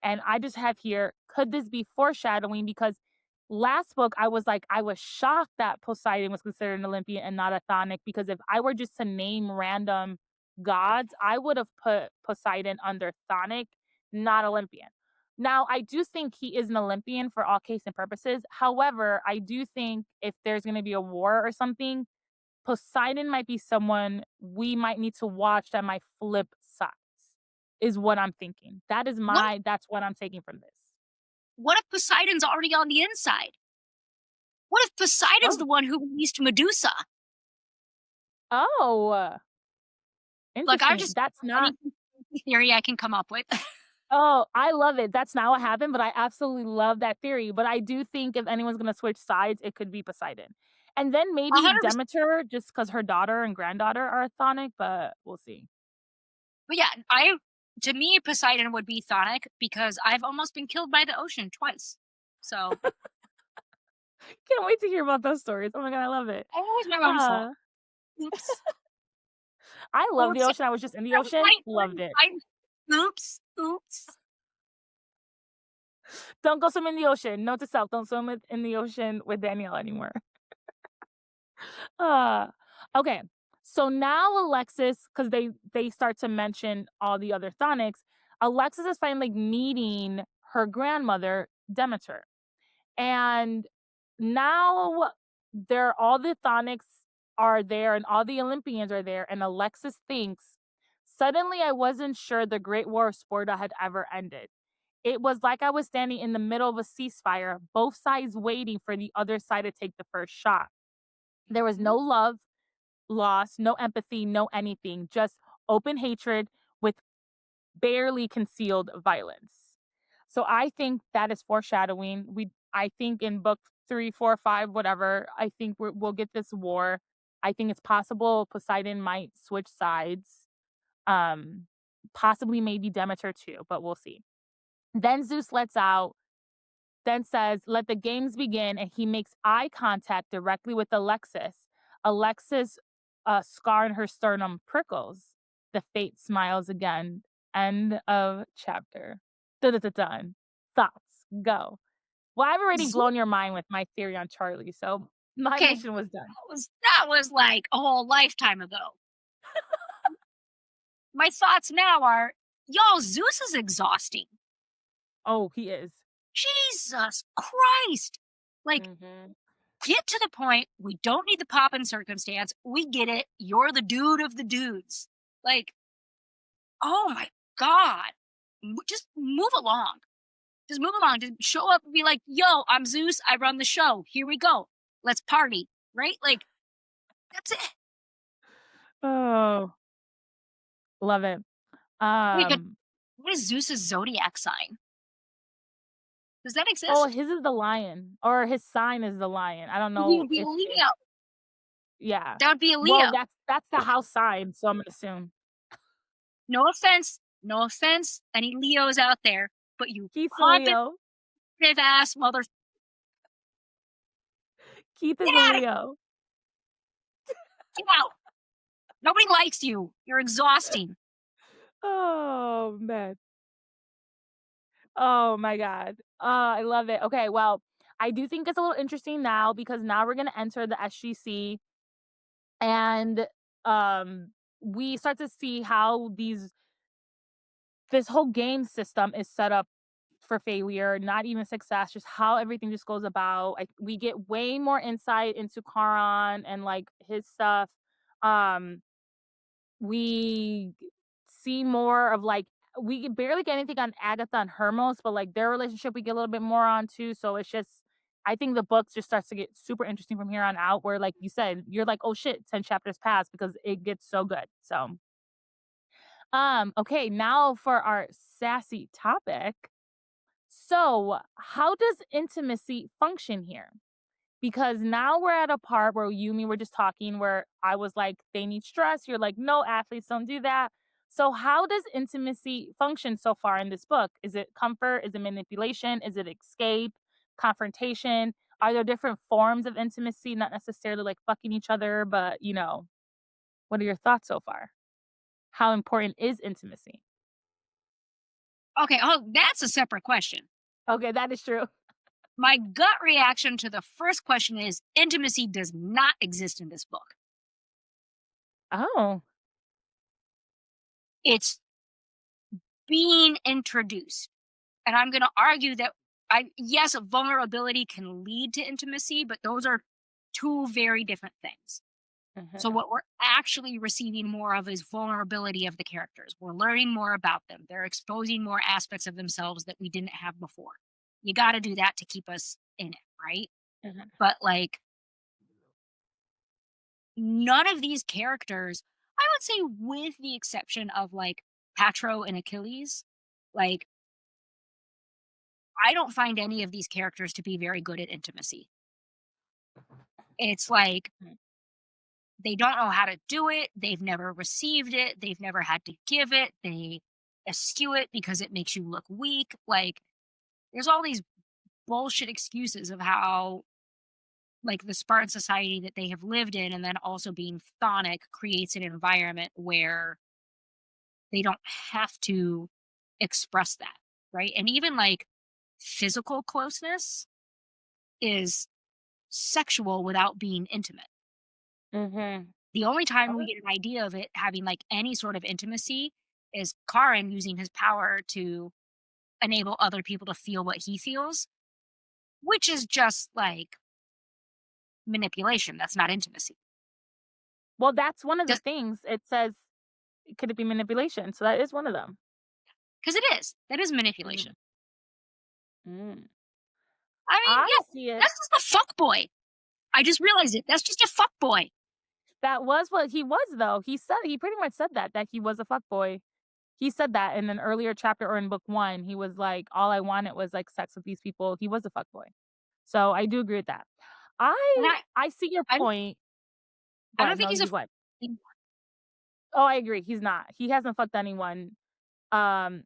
And I just have here, could this be foreshadowing? Because last book, I was like, I was shocked that Poseidon was considered an Olympian and not a Chthonic. Because if I were just to name random gods, I would have put Poseidon under Chthonic, not Olympian. Now, I do think he is an Olympian for all case and purposes. However, I do think if there's going to be a war or something, Poseidon might be someone we might need to watch that might flip sides, is what I'm thinking. What That's what I'm taking from this. what if Poseidon's already on the inside? What if Poseidon's Oh. the one who released Medusa? Oh, Like, I interesting. just That's not any theory I can come up with. Oh, I love it. That's not what happened, but I absolutely love that theory. But I do think if anyone's gonna switch sides, it could be Poseidon. And then maybe 100%. Demeter, just because her daughter and granddaughter are chthonic, but we'll see. But yeah, to me, Poseidon would be Chthonic because I've almost been killed by the ocean twice. So, Can't wait to hear about those stories. Oh my god, I love it. oh, it was my own fault. Uh, Oops. I love the Oops. ocean. I was just in the That was ocean. my Loved it. oops. Oops. Don't go swim in the ocean. Note to self, don't swim in the ocean with Danielle anymore. Uh, okay. So now Alexis, because they start to mention all the other Chthonics, Alexis is finally like meeting her grandmother, Demeter. And now all the Chthonics are there and all the Olympians are there, and Alexis thinks, suddenly I wasn't sure the Great War of Sparta had ever ended. It was like I was standing in the middle of a ceasefire, both sides waiting for the other side to take the first shot. There was Mhm. no love lost, no empathy, no anything, just open hatred with barely concealed violence. So I think that is foreshadowing. I think in book 3, 4, 5, whatever, I think we'll get this war. I think it's possible Poseidon might switch sides. Um, Possibly maybe Demeter too, but we'll see. Then Zeus lets out then says, "Let the games begin," and he makes eye contact directly with Alexis. Alexis, scar in her sternum prickles. The fate smiles again. End of chapter. Dun. Thoughts, go. Well, I've already Zoo- blown your mind with my theory on Charlie, so my Okay, mission was done. that was like a whole lifetime ago. My thoughts now are, y'all, Zeus is exhausting. Oh, he is. Jesus Christ! Like, Mhm. get to the point. We don't need the pop in circumstance. We get it. You're the dude of the dudes. Like, oh my god. Just move along. Just move along. Just show up and be like, yo, I'm Zeus. I run the show. Here we go. Let's party. Right? Like, that's it. Oh, love it. Wait, but Um, what is Zeus's zodiac sign? Does that oh, exist? his is the lion, or his sign is the lion. I don't He know would be a if Leo. yeah. That would be a Well, Leo. that's the house sign, so I'm gonna assume. No offense. No offense. Any Leos out there. But you Keith's a haunted Leo. ass mother. Keith is Get a out of Leo. Get out. Nobody likes you. You're exhausting. Oh, man. Oh my god. I love it. Okay, well, I do think it's a little interesting now because now we're gonna enter the SGC and we start to see how this whole game system is set up for failure, not even success, just how everything just goes about. We get way more insight into Charon and like his stuff. Um we see more of, like, we barely get anything on Agatha and Hermos, but, like, their relationship we get a little bit more on too, so it's just I think the book just starts to get super interesting from here on out where, like you said, you're like, "Oh shit, 10 chapters passed," because it gets so good, so, okay, now for our sassy topic. So, how does intimacy function here? Because now we're at a part where you and me were just talking where I was like, they need stress. You're like, no, athletes don't do that. So, how does intimacy function so far in this book? Is it comfort? Is it manipulation? Is it escape? Confrontation? Are there different forms of intimacy? Not necessarily like fucking each other, but what are your thoughts so far? How important is intimacy? Okay, oh, that's a separate question. Okay, that is true. My gut reaction to the first question is intimacy does not exist in this book. Oh. It's being introduced. And I'm going to argue that yes, vulnerability can lead to intimacy, but those are two very different things. So Mhm, what we're actually receiving more of is vulnerability of the characters. We're learning more about them. They're exposing more aspects of themselves that we didn't have before. You got to do that to keep us in it, right? mhm, But like none of these characters, I would say with the exception of like Patro and Achilles, like I don't find any of these characters to be very good at intimacy. It's like mhm, they don't know how to do it. They've never received it. They've never had to give it. They eschew it because it makes you look weak. Like there's all these bullshit excuses of how like the Spartan society that they have lived in and then also being chthonic creates an environment where they don't have to express that, right? And even like physical closeness is sexual without being intimate. mhm. The only time we Okay. get an idea of it having like any sort of intimacy is Karin using his power to enable other people to feel what he feels, which is just like manipulation. That's not intimacy. Well, that's one of the Because things it says could it be manipulation? So that is one of them. it is. That is manipulation. Mm, mm. I mean, I yeah, see it. that's just a fuck boy. I just realized it. That's just a fuck boy. That was what he was, though. He pretty much said that he was a fuckboy. He said that in an earlier chapter or in book 1. He was like, "All I wanted was, like, sex with these people." He was a fuckboy. So I do agree with that. And I see your I, point. Go I don't ahead. think No, he's a you go ahead. f- Oh, I agree. He's not. He hasn't fucked anyone.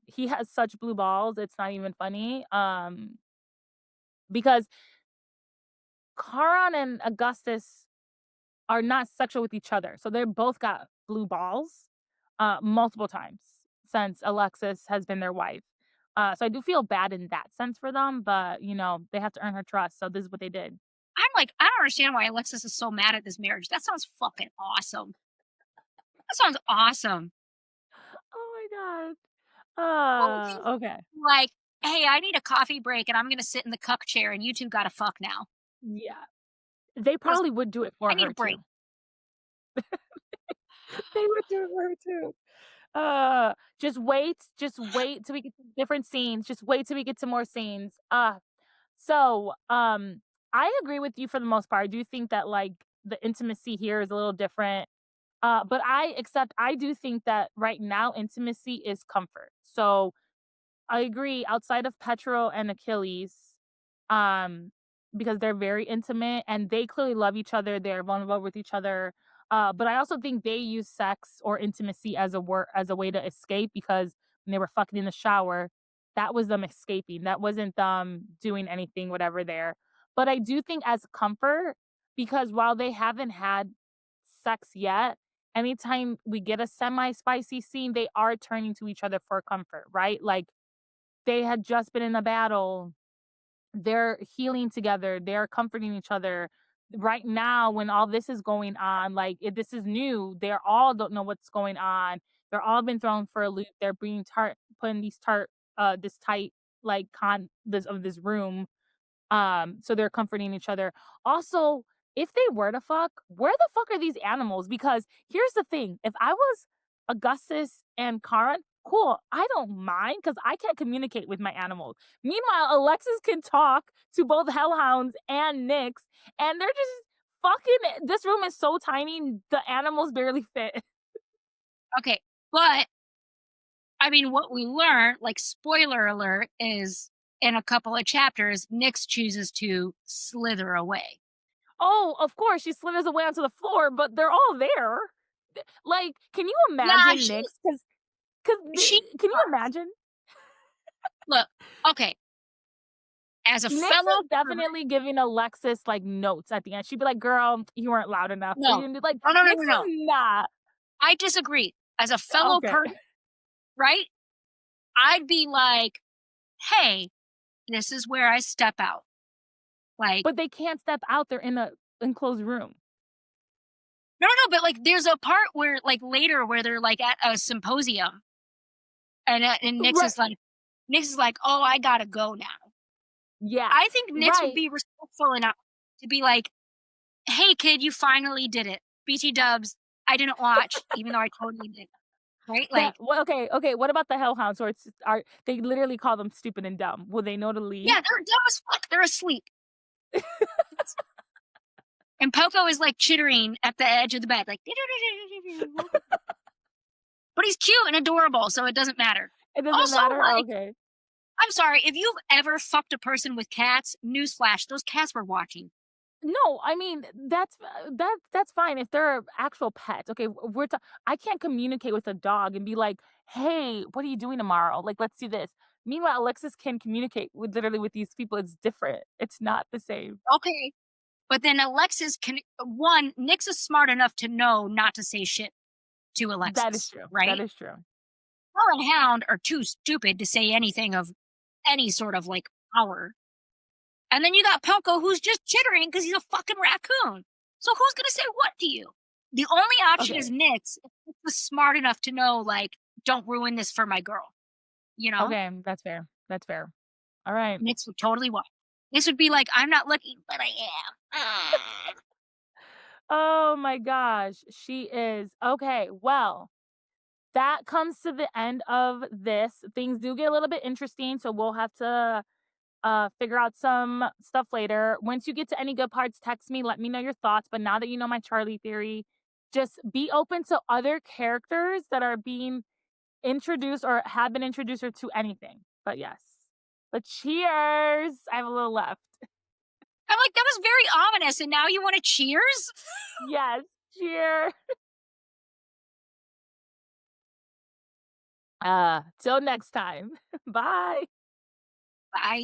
He has such blue balls, it's not even funny. Because Charon and Augustus are not sexual with each other. So they're both got blue balls multiple times since Alexis has been their wife. So I do feel bad in that sense for them, but they have to earn her trust. So this is what they did. I'm like, I don't understand why Alexis is so mad at this marriage. That sounds fucking awesome. That sounds awesome. Oh my Who would god. think, Okay. like, hey, I need a coffee break and I'm gonna sit in the cuck chair and you two gotta fuck now. Yeah. They Because probably would do it I for need a her break. too. They would do it for her too. Just wait till we get to different scenes. Just wait till we get to more scenes. So, I agree with you for the most part. I do think that, like, the intimacy here is a little different. But I do think that right now intimacy is comfort. So, I agree outside of Petro and Achilles, um, because they're very intimate and they clearly love each other, they're vulnerable with each other. But I also think they use sex or intimacy as a way to escape because when they were fucking in the shower, that was them escaping. That wasn't them doing anything, whatever there. But I do think as comfort, because while they haven't had sex yet, anytime we get a semi spicy scene, they are turning to each other for comfort, right? Like they had just been in a battle. They're healing together. They're comforting each other. Right now, when all this is going on, like this is new. They're all don't know what's going on. They're all been thrown for a loop. They're being put in this tight like this room. So they're comforting each other. Also, if they were to fuck, where the fuck are these animals? Because here's the thing: if I was Augustus and Karen, cool. I don't mind because I can't communicate with my animals. Meanwhile, Alexis can talk to both hellhounds and Nyx, and they're just fucking. This room is so tiny, the animals barely fit. Okay, but I mean, what we learn, like spoiler alert, is in a couple of chapters, Nyx chooses to slither away. Oh, of course, she slithers away onto the floor, but they're all there. Like, can you Yeah, imagine Nyx? Because, she can you imagine? look, okay, as a Nyx fellow is pervert, definitely giving Alexis like notes at the end. She'd be like, "Girl, you weren't loud enough." no. Like Oh, no, no, Nyx no, no. is not I disagree. As a fellow okay, person, right? I'd be like, "Hey, this is where I step out." Like, but they can't step out. They're in a enclosed room. no, no, no, but, like, there's a part where, like, later where they're, like, at a symposium, and Right? Nyx is like, "Oh, I gotta go now." Yeah. I think Nyx would Right. be respectful enough to be like, "Hey, kid, you finally did it. BT dubs. I didn't watch, even though I totally did." Right? That Like, well, okay. What about the hellhounds? Or it's are they literally call them stupid and dumb? Will they know to leave? yeah, they're dumb as fuck. They're asleep. And Poco is, like, chittering at the edge of the bed, like, but he's cute and adorable, so it doesn't matter. It doesn't Also, matter. like, Okay. I'm sorry, if you've ever fucked a person with cats, newsflash, those cats were watching. No, I mean that's fine if they're actual pets. Okay, I can't communicate with a dog and be like, "Hey, what are you doing tomorrow? Like, let's do this." Meanwhile, Alexis can communicate with literally with these people. It's different. It's not the same. Okay. But then Alexis can one, Nyx is smart enough to know not to say shit to That is Alexis, true. That right? is true. Her and Hound are too stupid to say anything of any sort of like power. And then you got Pelko who's just chittering because he's a fucking raccoon. So who's gonna say what to you? The only option is Okay. Nyx if Nyx was smart enough to know, like, don't ruin this for my girl. You know? Okay, that's fair. That's fair. All right. Nyx would totally walk. Nyx would be like, I'm not looking, but I am. Ah. Oh my gosh, she is. Okay, well, that comes to the end of this. Things do get a little bit interesting, so we'll have to figure out some stuff later. Once you get to any good parts, text me, let me know your thoughts. But now that you know my Charlie theory, just be open to other characters that are being introduced or have been introduced or to anything. But yes. But cheers. I have a little left. I'm like, that was very ominous, and now you want to cheers? Yes. Cheers. Till next time. Bye. Bye.